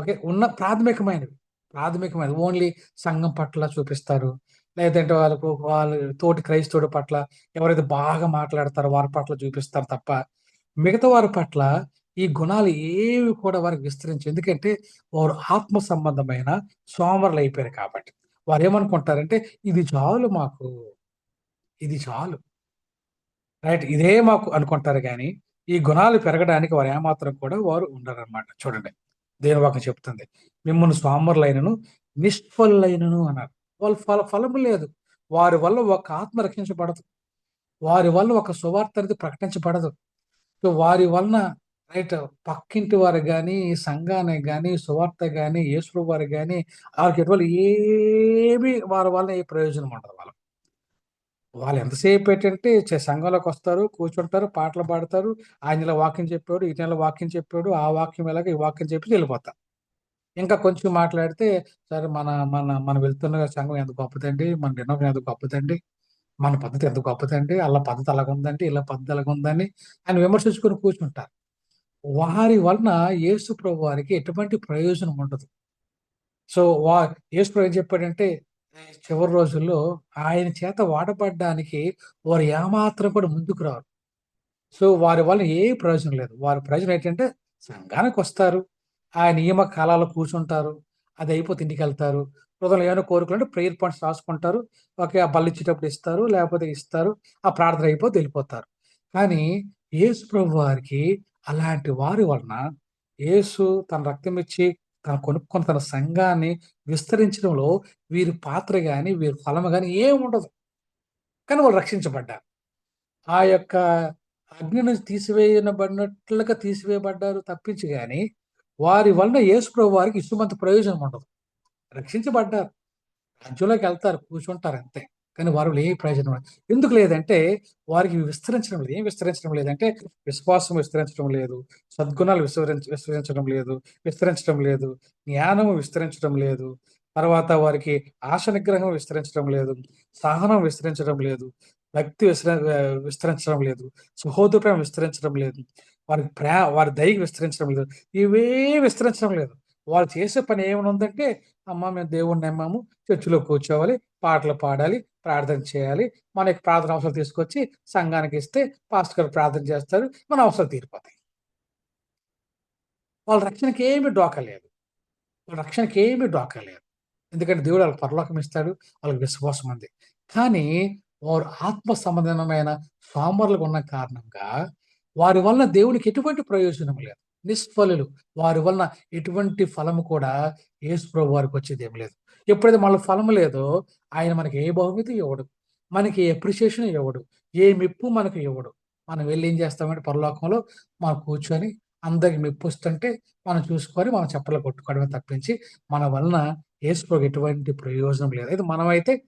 ఓకే. ఉన్న ప్రాథమికమైనవి ఓన్లీ సంఘం పట్ల చూపిస్తారు. లేదంటే వాళ్ళ తోటి క్రైస్తవుడి పట్ల ఎవరైతే బాగా మాట్లాడతారో వారి పట్ల చూపిస్తారు తప్ప, మిగతా వారి పట్ల ఈ గుణాలు ఏవి కూడా వారికి విస్తరించవు. ఎందుకంటే వారు ఆత్మ సంబంధమైన సోమరులైపోయారు కాబట్టి. వారేమనుకుంటారంటే, ఇది చాలు మాకు, ఇది చాలు. రైట్. ఇదే మాకు అనుకుంటారు గానీ, ఈ గుణాలు పెరగడానికి వారు ఏమాత్రం కూడా వారు ఉండరనమాట. చూడండి. దేవుని వాక్యం చెప్తుంది. మిమ్మును సోమరులైనను, నిష్ఫలులైనను అన్నారు. వాళ్ళు ఫలము లేదు. వారి వల్ల ఒక ఆత్మ రక్షించబడదు. వారి వల్ల ఒక సువార్త అనేది ప్రకటించబడదు. సో, వారి వలన రైట్ పక్కింటి వారికి గాని, సంఘానికి గాని, సువార్త గాని, యేసు వారికి గాని, ఆళ్ళకి ఎటువంటి ఏమి వారి వల్ల ఏ ప్రయోజనం ఉండదు వాళ్ళకి. వాళ్ళు ఎంతసేపు ఏంటంటే సంఘంలోకొస్తారు, కూర్చుంటారు, పాటలు పాడతారు. ఆయన ఇలా వాక్యం చెప్పాడు, ఈయన ఇలా వాక్యం చెప్పాడు, ఆ వాక్యం ఎలాగ, ఈ వాక్యం చెప్పేసి వెళ్ళిపోతారు. ఇంకా కొంచెం మాట్లాడితే, సరే మన మన మనం వెళ్తున్న సంఘం ఎంత గొప్పదండి, మన నిర్ణయం ఎంత గొప్పదండి, మన పద్ధతి ఎంత గొప్పదండి, ఆళ్ళ పద్ధతి అలాగుందండి, ఈళ్ళ పద్ధతి అలాగుందని ఆయన విమర్శించుకొని కూర్చుంటారు. వారి వలన యేసు ప్రభు వారికి ఎటువంటి ప్రయోజనం ఉండదు. సో, యేసు ప్రభు ఏం చెప్పాడంటే, చివరి రోజుల్లో ఆయన చేత వాడబడ్డానికి వారు ఏమాత్రం కూడా ముందుకు రారు. సో, వారి వల్ల ఏ ప్రయోజనం లేదు. వారి ప్రయోజనం ఏంటంటే సంఘానికొస్తారు. ఆ నియమ కాలాల్లో కూర్చుంటారు. అది అయిపోతే ఇంటికెళ్తారు. హృదయంలో ఏమైనా కోరికలుంటే ప్రేయర్ పాయింట్స్ రాసుకుంటారు. ఓకే. ఆ బల్లిచ్చేటప్పుడు ఇస్తారు. లేకపోతే ఇస్తారు. ఆ ప్రార్థన అయిపోతే ఎళ్ళిపోతారు. కానీ యేసు ప్రభు వారికి అలాంటి వారి వలన యేసు తన రక్తమిచ్చి తను కొనుక్కున్న తన సంఘాన్ని విస్తరించడంలో వీరి పాత్ర గాని, వీరి ఫలము గాని ఏముండదు. కానీ వాళ్ళు రక్షించబడ్డారు. ఆ యొక్క అగ్ని నుంచి తీసివేయబడినట్లుగా తీసివేయబడ్డారు తప్పించి గాని, వారి వలన యేసు ప్రభు వారికి ఇసుమంత ప్రయోజనం ఉండదు. రక్షించబడ్డారు. రాజ్యంలోకెళ్తారు, కూర్చుంటారు అంతే. కానీ వారిలో ఏ ప్రయోజనం ఉండదు. ఎందుకు లేదంటే, వారికి విస్తరించడం లేదు. ఏం విస్తరించడం లేదంటే, విశ్వాసం విస్తరించడం లేదు. సద్గుణాలు విస్తరించడం లేదు. విస్తరించడం లేదు. జ్ఞానము విస్తరించడం లేదు. తర్వాత వారికి ఆశ నిగ్రహం విస్తరించడం లేదు. సహనం విస్తరించడం లేదు. భక్తి విస్తరించడం లేదు. సహోదర ప్రేమ విస్తరించడం లేదు. వారి దయ విస్తరించడం లేదు. ఇవే విస్తరించడం లేదు. వాళ్ళు చేసే పని ఏమనుందంటే, అమ్మ మేము దేవుడిని నమ్మాము, చర్చిలో కూర్చోవాలి, పాటలు పాడాలి, ప్రార్థన చేయాలి. మన యొక్క ప్రార్థన అవసరాలు తీసుకొచ్చి సంఘానికి ఇస్తే పాస్టర్ గారు ప్రార్థన చేస్తారు. మన అవసరాలు తీరిపోతాయి. వాళ్ళ రక్షణకి ఏమి డోకా లేదు. వాళ్ళ రక్షణకి ఏమి డోకా లేదు. ఎందుకంటే దేవుడు వాళ్ళకి పరలోకం ఇస్తాడు. వాళ్ళకి విశ్వాసం ఉంది. కానీ వారు ఆత్మ సంబంధమైన సోమరులుగా ఉన్న కారణంగా వారి వలన దేవునికి ఎటువంటి ప్రయోజనం లేదు. నిష్ఫలులు. వారి వలన ఎటువంటి ఫలము కూడా యేసు ప్రభు వారికి వచ్చేదేమి లేదు. ఎప్పుడైతే మనలో ఫలము లేదో ఆయన మనకి ఏ బహుమతి ఇవ్వడు. మనకి ఏ అప్రిషియేషన్ ఇవ్వడు. ఏ మెప్పు మనకు ఇవ్వడు. మనం వెళ్లి ఏం చేస్తామంటే పరలోకంలో మనం కూర్చొని అందరికి మెప్పొస్తుంటే మనం చూసుకొని మనం చప్పట్లు కొట్టుకోవడమే తప్పించి మన వలన యేసు ప్రభుకి ఎటువంటి ప్రయోజనం లేదు. అయితే మనమైతే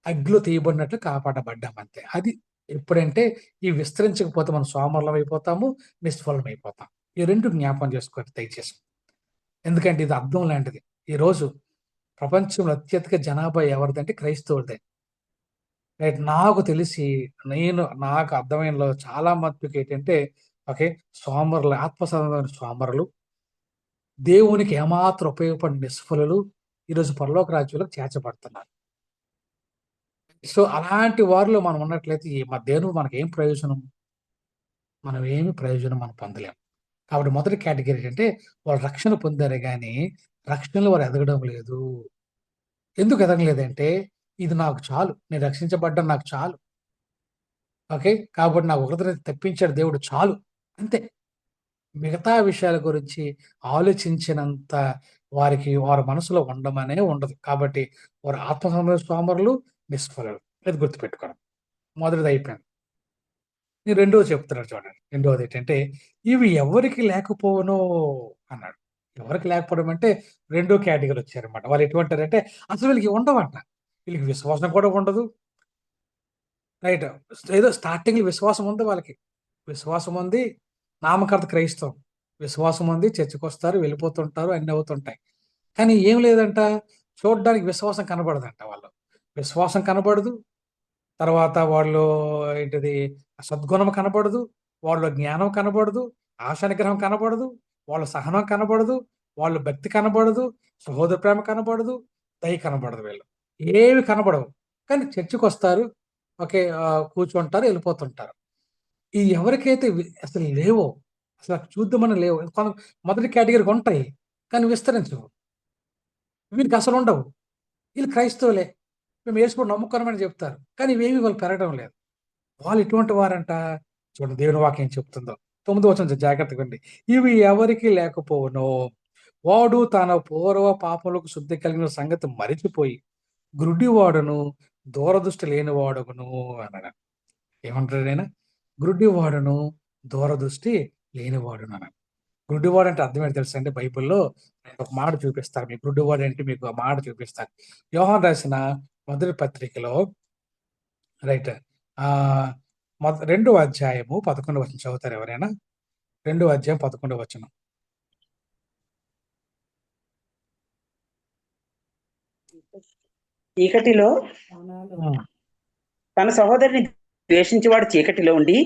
అగ్నిలో తీయబడినట్లు కాపాడబడ్డాం అంతే. అది ఎప్పుడంటే ఈ విస్తరించకపోతే మనం సోమరులం అయిపోతాము, నిష్ఫలం అయిపోతాం. ఈ రెండు జ్ఞాపకం చేసుకోండి దయచేసి. ఎందుకంటే ఇది అర్థం లాంటిది. ఈరోజు ప్రపంచంలో అత్యధిక జనాభా ఎవరిదంటే క్రైస్తవులదే. రైట్. నాకు తెలిసి నాకు అర్థమైనలో చాలా మట్టుకు ఏంటంటే ఓకే, సోమరులు, ఆత్మ సంబంధమైన సోమరులు, దేవునికి ఏమాత్రం ఉపయోగపడిన నిష్ఫలులు ఈరోజు పరలోక రాజ్యంలో చేర్చబడుతున్నారు. సో అలాంటి వారిలో మనం ఉన్నట్లయితే మన దేవుని మనకేం ప్రయోజనం? మనం పొందలేం. కాబట్టి మొదటి కేటగిరీ ఏంటంటే వాళ్ళు రక్షణ పొందారే గాని రక్షణలో వారు ఎదగడం లేదు. ఎందుకు ఎదగలేదంటే ఇది నాకు చాలు, నేను రక్షించబడ్డం నాకు చాలు. ఓకే. కాబట్టి నా ఉగ్రతను తప్పించాడు దేవుడు చాలు. అంతే. మిగతా విషయాల గురించి ఆలోచించినంత వారి మనసులో ఉండదు. కాబట్టి వారు ఆత్మ సంబంధ సోమరులు, నిష్ఫలులు. ఇది గుర్తుపెట్టుకోండి. మొదటిది అయిపోయింది. నేను రెండోది చెప్తున్నాను చూడండి. రెండోది ఏంటంటే ఇవి ఎవరికి లేకపోవునో అన్నాడు. ఎవరికి లేకపోవడం అంటే రెండో కేటగిరీ వచ్చారన్నమాట. వాళ్ళు ఎటువంటారంటే అసలు వీళ్ళకి ఉండవంట. వీళ్ళకి విశ్వాసం కూడా ఉండదు. రైట్. ఏదో స్టార్టింగ్‌లో విశ్వాసం ఉంది వాళ్ళకి. విశ్వాసం ఉంది. నామకార్థ క్రైస్తవం. విశ్వాసం ఉంది. చర్చికొస్తారు, వెళ్ళిపోతుంటారు, అన్నీ అవుతుంటాయి. కానీ ఏం లేదంట, చూడ్డానికి విశ్వాసం కనబడదంట వాళ్ళు. విశ్వాసం కనబడదు. తర్వాత వాళ్ళు ఏంటిది సద్గుణం కనబడదు. వాళ్ళలో జ్ఞానం కనబడదు. ఆశా నిగ్రహం కనబడదు. వాళ్ళ సహనం కనబడదు. వాళ్ళ భక్తి కనబడదు. సహోదర ప్రేమ కనబడదు. దయ కనబడదు వీళ్ళు. ఏవి కనబడవు. కానీ చర్చికొస్తారు. ఓకే. కూర్చుంటారు, వెళ్ళిపోతుంటారు. ఈ ఎవరికైతే అసలు లేవో, అసలు చూద్దామని లేవు. మొదటి కేటగిరీకి ఉంటాయి. కానీ విస్తరించవు. వీళ్ళకి అసలు ఉండవు. వీళ్ళు క్రైస్తవులే. మేము యేసు కూడా నమ్ముకున్నామని చెప్తారు. కానీ ఇవేమి వాళ్ళు పెరగడం లేదు. వాళ్ళు ఎటువంటి వారంట? చూడండి దేవుని వాక్యం ఏం చెప్తుందో. 9వ వచనం జాగ్రత్తగా వినండి. ఇవి ఎవరికి లేకపోవునో వాడు తన పూర్వ పాపములకు శుద్ధి కలిగిన సంగతి మరిచిపోయి గ్రుడ్డివాడును, దూరదృష్టి లేనివాడును అన్నాడు. ఏమంటాడు ఆయన? గ్రుడ్డివాడును, దూరదృష్టి లేనివాడును అన్నాడు. గ్రుడ్డివాడు అంటే అర్థం ఏంటో తెలుసా అండి? బైబిల్‌లో ఒక మాట చూపిస్తారు. మీకు గ్రుడ్డివాడు అంటే మీకు ఆ మాట చూపిస్తాను. యోహాను రాసిన మొదటి పత్రికలో రైట్. ఆహ్, 2వ అధ్యాయము 11వ వచనం చదువుతారా ఎవరైనా? 2వ అధ్యాయం 11వ వచనం. చీకటిలో హ్మ్. తన సహోదరుని ద్వేషించేవాడు చీకటిలో ఉండి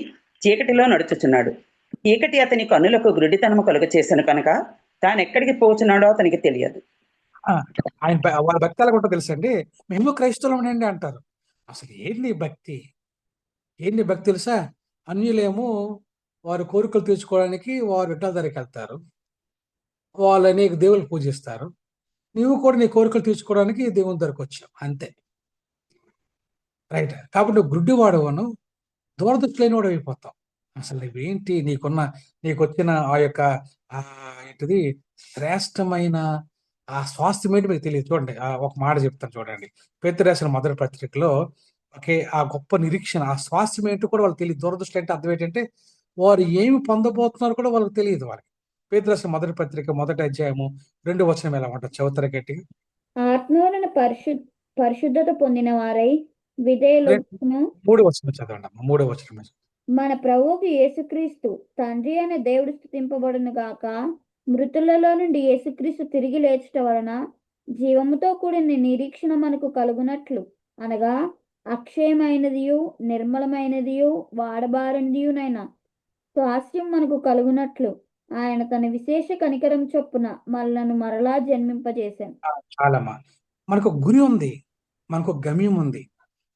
చీకటిలో నడుచుచున్నాడు. చీకటి అతని కన్నులకు గ్రుడ్డితనము కలుగ చేశాను కనుక తాను ఎక్కడికి పోచున్నాడో అతనికి తెలియదు. ఆ! వాళ్ళ భక్తి ఎలాగుంటదో తెలుసండి? మేము క్రైస్తవులమేనండి అంటారు. అసలు ఏంటి నీ భక్తి? ఏంటి నీ భక్తి తెలుసా? అన్యులేమో వారి కోరికలు తీర్చుకోవడానికి వారు విగ్రహాల దగ్గరికెళ్తారు. వాళ్ళు అనేక దేవుళ్ళని పూజిస్తారు. నీవు కూడా నీ కోరికలు తీర్చుకోవడానికి దేవుని దగ్గరకొచ్చావు. అంతే. రైట్. కాబట్టి నువ్వు గుడ్డివాడవను, దూరదృష్టి లేనివాడివైపోతావు. అసలు నీకొచ్చిన ఆ యొక్క ఏంటిది శ్రేష్టమైన ఆ స్వాస్థ్యం ఏంటి మీకు తెలీదు. చూడండి. ఒక మాట చెప్తాను చూడండి. పేతురు రాసిన మొదటి పత్రికలో ఓకే. ఆ గొప్ప నిరీక్షణ, ఆ స్వాస్థ్యం ఏంటో కూడా వాళ్ళకి తెలీదు. దూరదృష్టి అంటే అర్థం ఏంటంటే, వారు ఏమి పొందబోతున్నారో కూడా వాళ్ళకి తెలీదు వాళ్ళకి. పేతురు రాసిన మొదటి పత్రిక మొదటి అధ్యాయము 2వ వచనం ఎలా ఉంటది? చదువుతారా గట్టిగా? ఆత్మవలన పరిశుద్ధత పొందిన వారై విధేయులగును 3వ వచనం చదవండమ్మా. 3వ వచనం. మన ప్రభువుకు యేసుక్రీస్తు తండ్రి అనే దేవుడు స్తుతింపబడును గాక. మృతులలో నుండి యేసుక్రీస్తు తిరిగి లేచుట వలన జీవముతో కూడిన నిరీక్షణ మనకు కలుగునట్లు, అనగా అక్షయమైనదియు నిర్మలమైనదియు వాడబారనిదియునైన స్వాస్థ్యం మనకు కలుగునట్లు ఆయన తన విశేష కనికరం చొప్పున మనలను మరలా జన్మింపజేశాను. చాలమ్మా. మనకొక గురి ఉంది. మనకొక గమ్యం ఉంది.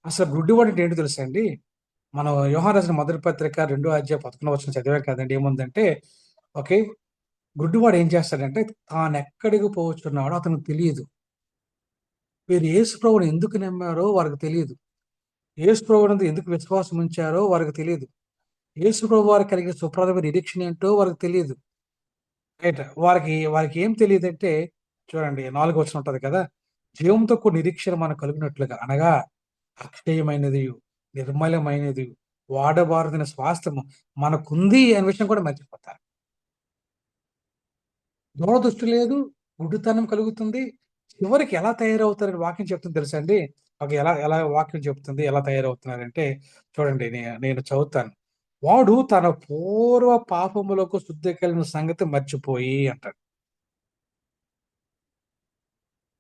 అసలు గుడ్డివాడు అంటే ఏంటో తెలుసా అండి? మనం యోహాను రాసిన మొదటి పత్రిక 2వ అధ్యాయం 11వ వచనం చదివాం కదండీ! ఏముందంటే ఓకే. గుడ్డివాడు ఏం చేస్తాడంటే తానెక్కడికి పోవచ్చున్నాడో అతనికి తెలీదు. వీరు యేసు ప్రభువుని ఎందుకు నమ్మారో వారికి తెలీదు. యేసు ప్రభువునందు ఎందుకు విశ్వాసం ఉంచారో వారికి తెలీదు. యేసు ప్రభు వారికి కలిగిన సుప్రదమైన నిరీక్షణ ఏంటో వారికి తెలీదు. రైట్. వారికి ఏం తెలీదంటే చూడండి 4వ వచనం ఉంటది కదా! జీవంతో కూడిన నిరీక్షణ మనకు కలిగినట్లుగా, అనగా అక్షయమైనదియు, నిర్మలమైనదియు, వాడబారదిన స్వాస్థ్యము మనకుంది అనే విషయం కూడా మర్చిపోతారు. దూరదృష్టి లేదు, గుడ్డితనం కలుగుతుంది. చివరికి ఎలా తయారవుతారని వాక్యం చెప్తుంది తెలుసా అండి? ఎలా ఎలా వాక్యం చెప్తుంది ఎలా తయారవుతున్నారంటే చూడండి నేను చదువుతాను. వాడు తన పూర్వ పాపములకు శుద్ధి కలిగిన సంగతి మర్చిపోయి అంటాడు.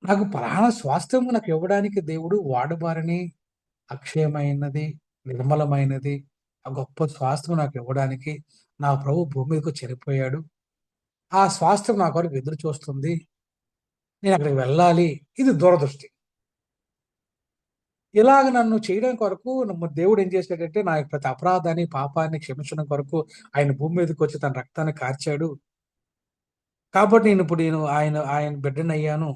నాకు పలానా స్వాస్థ్యము నాకు ఇవ్వడానికి దేవుడు వాడుబారని అక్షయమైనది, నిర్మలమైనది, ఆ గొప్ప స్వాస్థ్యం నాకు ఇవ్వడానికి నా ప్రభు భూమి మీదకి చనిపోయాడు. ఆ స్వాస్థ్యం నా కొరకు ఎదురు చూస్తుంది. నేను అక్కడికి వెళ్ళాలి. ఇది దూరదృష్టి. ఇలాగ నన్ను చేయడం కొరకు దేవుడు ఏం చేశాడంటే నా యొక్క ప్రతి అపరాధాన్ని, పాపాన్ని క్షమించడం కొరకు ఆయన భూమి మీదకి వచ్చి తన రక్తాన్ని కార్చాడు. కాబట్టి నేను ఆయన ఆయన బిడ్డనయ్యాను.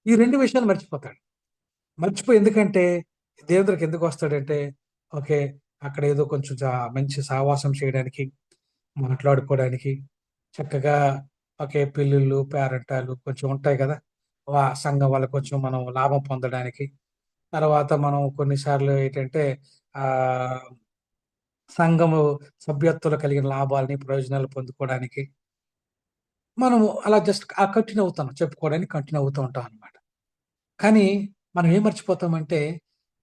ఈ 2 విషయాలు మర్చిపోతాడు. మర్చిపోయి ఎందుకంటే దేవుని దగ్గరికి ఎందుకు వస్తాడంటే, ఓకే. అక్కడ ఏదో కొంచెం మంచి సావాసం చేయడానికి, మాట్లాడుకోవడానికి, చక్కగా ఓకే. పెళ్ళిళ్ళు, పేరంటాలు కొంచెం ఉంటాయి కదా! సంఘం వల్ల కొంచెం మనం లాభం పొందడానికి. తర్వాత మనం కొన్నిసార్లు ఏంటంటే ఆహ్, సంఘము సభ్యత్వంలో కలిగిన లాభాల్ని, ప్రయోజనాలు పొందుకోవడానికి మనము అలా జస్ట్ కంటిన్యూ అవుతాం. చెప్పుకోవడానికి కంటిన్యూ అవుతూ ఉంటాం అన్నమాట. కానీ మనం ఏం మర్చిపోతామంటే,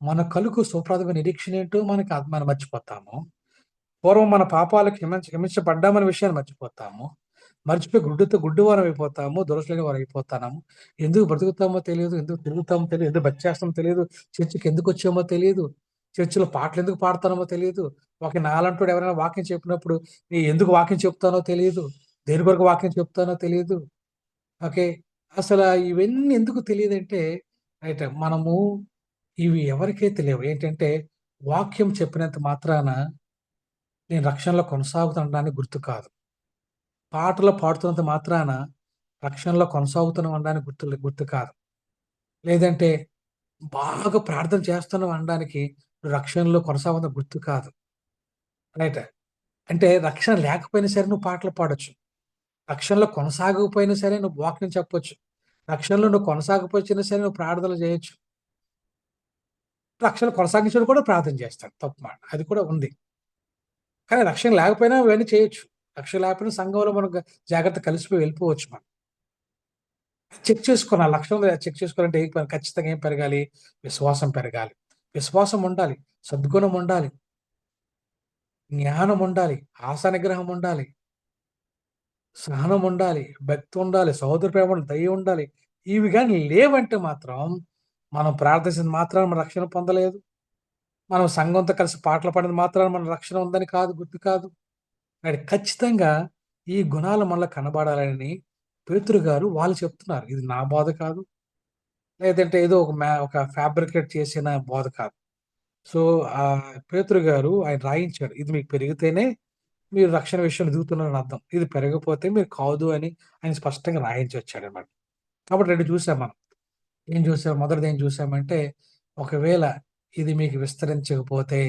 మన కలుగు సుప్రదమైన నిరీక్షణ ఏంటో మనం మర్చిపోతాము. పూర్వం మన పాపాలకు క్షమించబడ్డామనే విషయాన్ని మర్చిపోతాము. మర్చిపోయి గుడ్డివారం అయిపోతాము. దురసలేని వారం అయిపోతున్నాము. ఎందుకు బ్రతుకుతామో తెలియదు. ఎందుకు తిరుగుతామో తెలియదు. ఎందుకు బతి చేస్తామో తెలియదు. చర్చికి ఎందుకొచ్చామో తెలీదు. చర్చిలో పాటలెందుకు పాడుతున్నామో తెలీదు. ఒక నాలంటోడు ఎవరైనా వాక్యం చెప్పినప్పుడు, ఎందుకు వాక్యం చెప్తానో తెలీదు. దేని కొరకు వాక్యం చెప్తానో తెలీదు. ఓకే. ఇవన్నీ ఎందుకు తెలీదంటే, రైట్ మనము ఇవి ఎవరికీ తెలియవు. ఏంటంటే, వాక్యం చెప్పినంత మాత్రాన నేను రక్షణలో కొనసాగుతుండడానికి గుర్తు కాదు. పాటలు పాడుతున్నంత మాత్రాన రక్షణలో కొనసాగుతున్నాం అనడానికి గుర్తు కాదు. లేదంటే బాగా ప్రార్థన చేస్తున్నాం అనడానికి రక్షణలో కొనసాగుతున్న గుర్తు కాదు. రైట్. అంటే రక్షణ లేకపోయినా సరే నువ్వు పాటలు పాడొచ్చు. రక్షణలో కొనసాగకపోయినా సరే నువ్వు వాక్యం చెప్పొచ్చు. రక్షణలో నువ్వు కొనసాగకపోయినా సరే నువ్వు ప్రార్థనలు చేయొచ్చు. రక్షణ కొనసాగించడం కూడా ప్రార్థన చేస్తాడు. తప్పు మాట. అది కూడా ఉంది. కానీ రక్షణ లేకపోయినా ఇవన్నీ చేయొచ్చు. రక్షణ లేకపోయినా సంఘంలో మనం జాగ్రత్తగా కలిసిపోయి వెళ్ళిపోవచ్చు మనం. చెక్ చేసుకోవాలి. లక్షణం చెక్ చేసుకోవాలంటే ఖచ్చితంగా ఏం పెరగాలి? విశ్వాసం పెరగాలి. విశ్వాసం ఉండాలి. సద్గుణం ఉండాలి. జ్ఞానం ఉండాలి. ఆశా నిగ్రహం ఉండాలి. సహనం ఉండాలి. భక్తి ఉండాలి. సహోదర ప్రేమ ఉండాలి. దయ ఉండాలి. ఇవి గాని లేవంటే మాత్రం మనం ప్రార్థించింది మాత్రాన మనం రక్షణ పొందలేదు. మనం సంఘంతో కలిసి పాటలు పాడినది మాత్రాన మన రక్షణ ఉందని కాదు, గుర్తు కాదు. ఖచ్చితంగా ఈ గుణాలు మనలో కనబడాలని పేతురు గారు వాళ్ళు చెప్తున్నారు. ఇది నా బోధ కాదు. లేదంటే ఏదో ఒక ఫ్యాబ్రికేట్ చేసిన బోధ కాదు. సో, పేతురు గారు ఆయన రాయించాడు. ఇది మీకు పెరిగితేనే మీరు రక్షణ విషయంలో ఎదుగుతున్నారని అర్థం. ఇది పెరగకపోతే మీరు కాదు అని ఆయన స్పష్టంగా రాయించి వచ్చాడన్నమాట. కాబట్టి 2 చూసాం మనం. ఏం చూసాం? మొదటిది ఏం చూసామంటే, ఒకవేళ ఇది మీకు విస్తరించకపోతే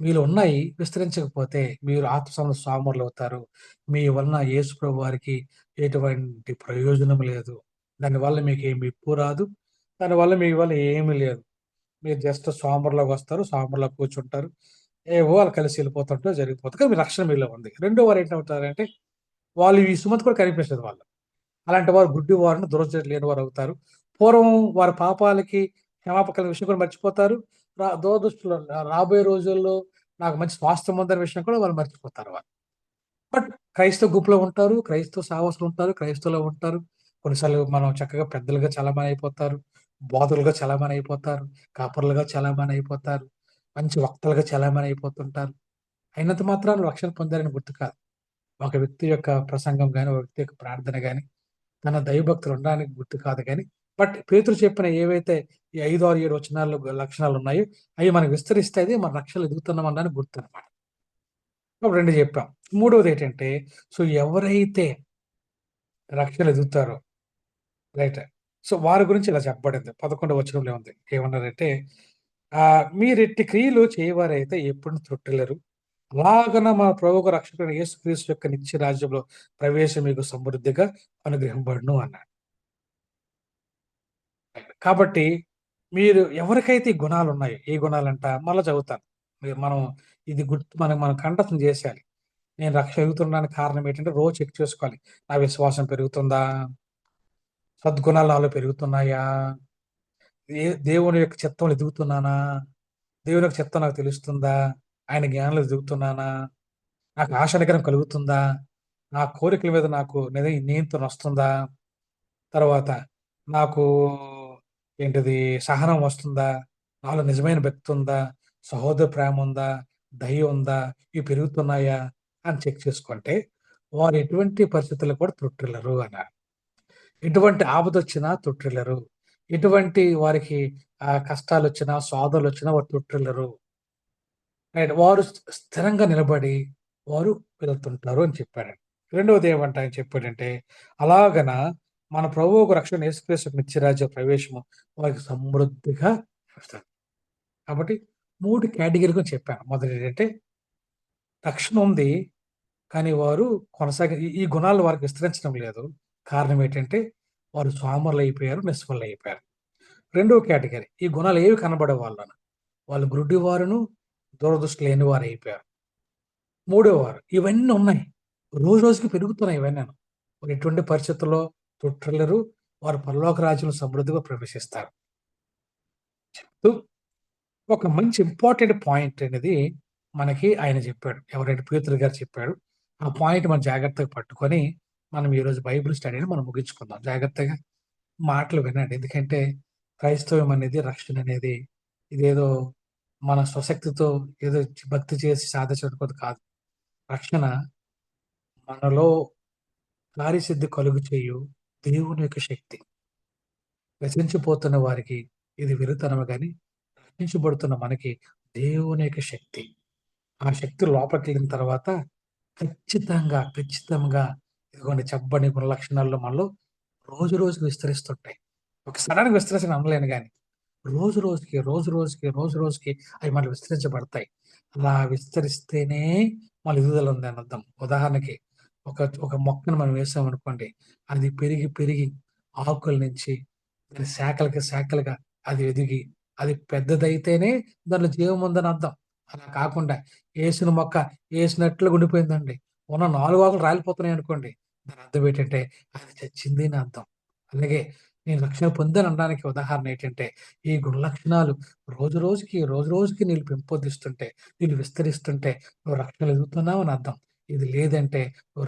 మీలో ఉన్నాయి విస్తరించకపోతే మీరు ఆత్మ సోమరులవుతారు. మీ వలన యేసు ప్రభు వారికి ఎటువంటి ప్రయోజనం లేదు. దానివల్ల మీకేం మెప్పు రాదు. దానివల్ల మీ వల్ల ఏమీ లేదు. మీరు జస్ట్ సోమరులాగొస్తారు. సోమరులాగా కూర్చుంటారు. ఏవో వాళ్ళు కలిసి వెళ్ళిపోతుంటారు. జరిగిపోతుంది. కానీ మీ రక్షణ మీలో ఉంది. రెండో వారు ఏంటవుతారంటే, వాళ్ళు ఈ సుమతి కూడా కనిపించదు వాళ్ళు. అలాంటి వారు గుడ్డివారును, దురదృష్టం లేని వారు అవుతారు. పూర్వం వారి పాపాలకి క్షమాపణ కలిగిన విషయం కూడా మర్చిపోతారు. దురదృష్టిలో రాబోయే రోజుల్లో నాకు మంచి స్వాస్థ్యం ఉందనే విషయం కూడా వాళ్ళు మర్చిపోతారు వాళ్ళు. బట్ క్రైస్తవ గుంపులో ఉంటారు. క్రైస్తవ సావాసులు ఉంటారు. క్రైస్తవులో ఉంటారు. కొన్నిసార్లు మనం చక్కగా పెద్దలుగా చలామణి అయిపోతారు. బోధకులుగా చలామణి అయిపోతారు. కాపరులుగా చలామణి అయిపోతారు. మంచి వక్తలుగా చలామణి అయిపోతుంటారు. అయినంత మాత్రాన రక్షణ పొందారని గుర్తు కాదు. ఒక వ్యక్తి యొక్క ప్రసంగం గాని, ఒక వ్యక్తి యొక్క ప్రార్థన గాని, తన దైవభక్తులు ఉండడానికి గుర్తు కాదు గాని, బట్ పేతురు చెప్పిన ఏవైతే ఈ 5, 6, 7 వచనాల్లో లక్షణాలు ఉన్నాయో, అవి మనకు విస్తరిస్తే అది మన రక్షణలో ఎదుగుతున్నాం అనడానికి గుర్తనమాట. ఒక 2 చెప్పాం. మూడవదేంటంటే, సో ఎవరైతే రక్షణలో ఎదుగుతారో రైట్. సో వారి గురించి ఇలా చెప్పబడింది. 11వ వచనంలో ఉంది. ఏమన్నారంటే, మీరెట్టి క్రియలు చేయవారైతే ఎప్పుడు త్రుట్టలేరు. అలాగన మన ప్రభువుకు రక్షకుడైన యేసుక్రీస్తు యొక్క నిత్య రాజ్యంలో ప్రవేశం మీకు సమృద్ధిగా అనుగ్రహింపబడును అన్నాడు. కాబట్టి మీరు ఎవరికైతే ఈ గుణాలున్నాయో, ఏ గుణాలంట మళ్ళా చదువుతాను. మనం ఇది మనం కంఠస్థం చేసేయాలి. నేను రక్షణ ఎదుగుతుండడానికి కారణం ఏంటంటే రోజు చెక్ చేసుకోవాలి. నా విశ్వాసం పెరుగుతుందా? సద్గుణాలు నాలో పెరుగుతున్నాయా? దేవుని యొక్క చిత్తంలో ఎదుగుతున్నానా? దేవుని యొక్క చిత్తం నాకు తెలుస్తుందా? ఆయన జ్ఞానంలో దిగుతున్నానా, నాకు ఆశానికరం కలుగుతుందా, నా కోరికల మీద నాకు నియంత్రణ వస్తుందా, తర్వాత నాకు ఏంటిది సహనం వస్తుందా, నాలో నిజమైన భక్తి ఉందా, సహోదర ప్రేమ ఉందా, దయ ఉందా, ఇవి పెరుగుతున్నాయా అని చెక్ చేసుకుంటే వారు ఎటువంటి పరిస్థితుల్లో కూడా తొట్టిల్లరు అన్నారు. ఎటువంటి ఆపదొచ్చినా తొట్టిల్లరు. ఎటువంటి వారికి కష్టాలొచ్చినా, శోధనలొచ్చినా వారు తొట్టిల్లరు. రైట్. వారు స్థిరంగా నిలబడి వారు వెళ్తుంటారు అని చెప్పాడండి. రెండవది ఏమంటే ఆయన చెప్పాడంటే, అలాగన మన ప్రభువుకు రక్షణ యేసుక్రీస్తు నిత్యరాజ్య ప్రవేశము వారికి సమృద్ధిగా వస్తది. కాబట్టి 3 కేటగిరీగా చెప్పాను. మొదటేంటంటే రక్షణ ఉంది. కానీ వారు ఈ ఈ గుణాలు వారికి విస్తరించడం లేదు. కారణం ఏంటంటే వారు సోమరులైపోయారు, నిస్పృహులైపోయారు. రెండో కేటగరీ ఈ గుణాలు ఏవి కనబడవు వాళ్ళను. వాళ్ళు గుడ్డివారును, దూరదృష్టి లేని వారైపోయారు. మూడో వారు ఇవన్నీ ఉన్నాయి. రోజు రోజుకి పెరుగుతున్నాయి ఇవన్నీను. మరి ఎటువంటి పరిస్థితుల్లో తొట్టిల్లరు. వారు పరలోక రాజ్యంలో సమృద్ధిగా ప్రవేశిస్తారు. చెప్తూ ఒక మంచి ఇంపార్టెంట్ పాయింట్ అనేది మనకి ఆయన చెప్పాడు. ఎవరంటే పేతురు గారు చెప్పాడు. ఆ పాయింట్ మనం జాగ్రత్తగా పట్టుకొని మనం ఈరోజు బైబిల్ స్టడీని మనం ముగించుకుందాం. జాగ్రత్తగా మాటలు వినండి. ఎందుకంటే క్రైస్తవం అనేది, రక్షణ అనేది ఇదేదో మన స్వశక్తితో ఏదో భక్తి చేసి సాధించుకున్నది కాదు. రక్షణ మనలో కార్యసిద్ధి కలుగు చేయు దేవుని యొక్క శక్తి. నశించిపోతున్న వారికి ఇది వెలుగుతనము గాని, రక్షించబడుతున్న మనకి దేవుని యొక్క శక్తి. ఆ శక్తి లోపలికెళ్ళిన తర్వాత ఖచ్చితంగా ఇదిగోండి చెప్పని గుణ లక్షణాల్లో మనలో రోజు రోజుకి విస్తరిస్తుంటాయి. ఒక సడన్‌గా విస్తరించడం అనలేను గాని, రోజు రోజుకి అవి మళ్ళీ విస్తరించబడతాయి. అలా విస్తరిస్తేనే మళ్ళీ ఎదుగుదల ఉందని అర్థం. ఉదాహరణకి ఒక మొక్కను మనం వేసామనుకోండి, అది పెరిగి ఆకుల నుంచి దాని శాఖలుగా అది ఎదిగి, అది పెద్దదైతేనే దాంట్లో జీవం ఉందని అర్థం. అలా కాకుండా ఏసిన మొక్క ఏసినట్లుగా ఉండిపోయిందండి. ఉన్న 4 ఆకులు రాలిపోతున్నాయనుకోండి, దాని అర్థం ఏంటంటే అది చచ్చింది అని అర్థం. అలాగే నేను రక్షణ పొందాననడానికి ఉదాహరణ ఏంటంటే, ఈ గుణ లక్షణాలు రోజు రోజుకి నీళ్ళు పెంపొందిస్తుంటే, నీళ్ళు విస్తరిస్తుంటే నువ్వు రక్షణలో ఎదుగుతున్నావు అని అర్థం. ఇది లేదంటే నువ్వు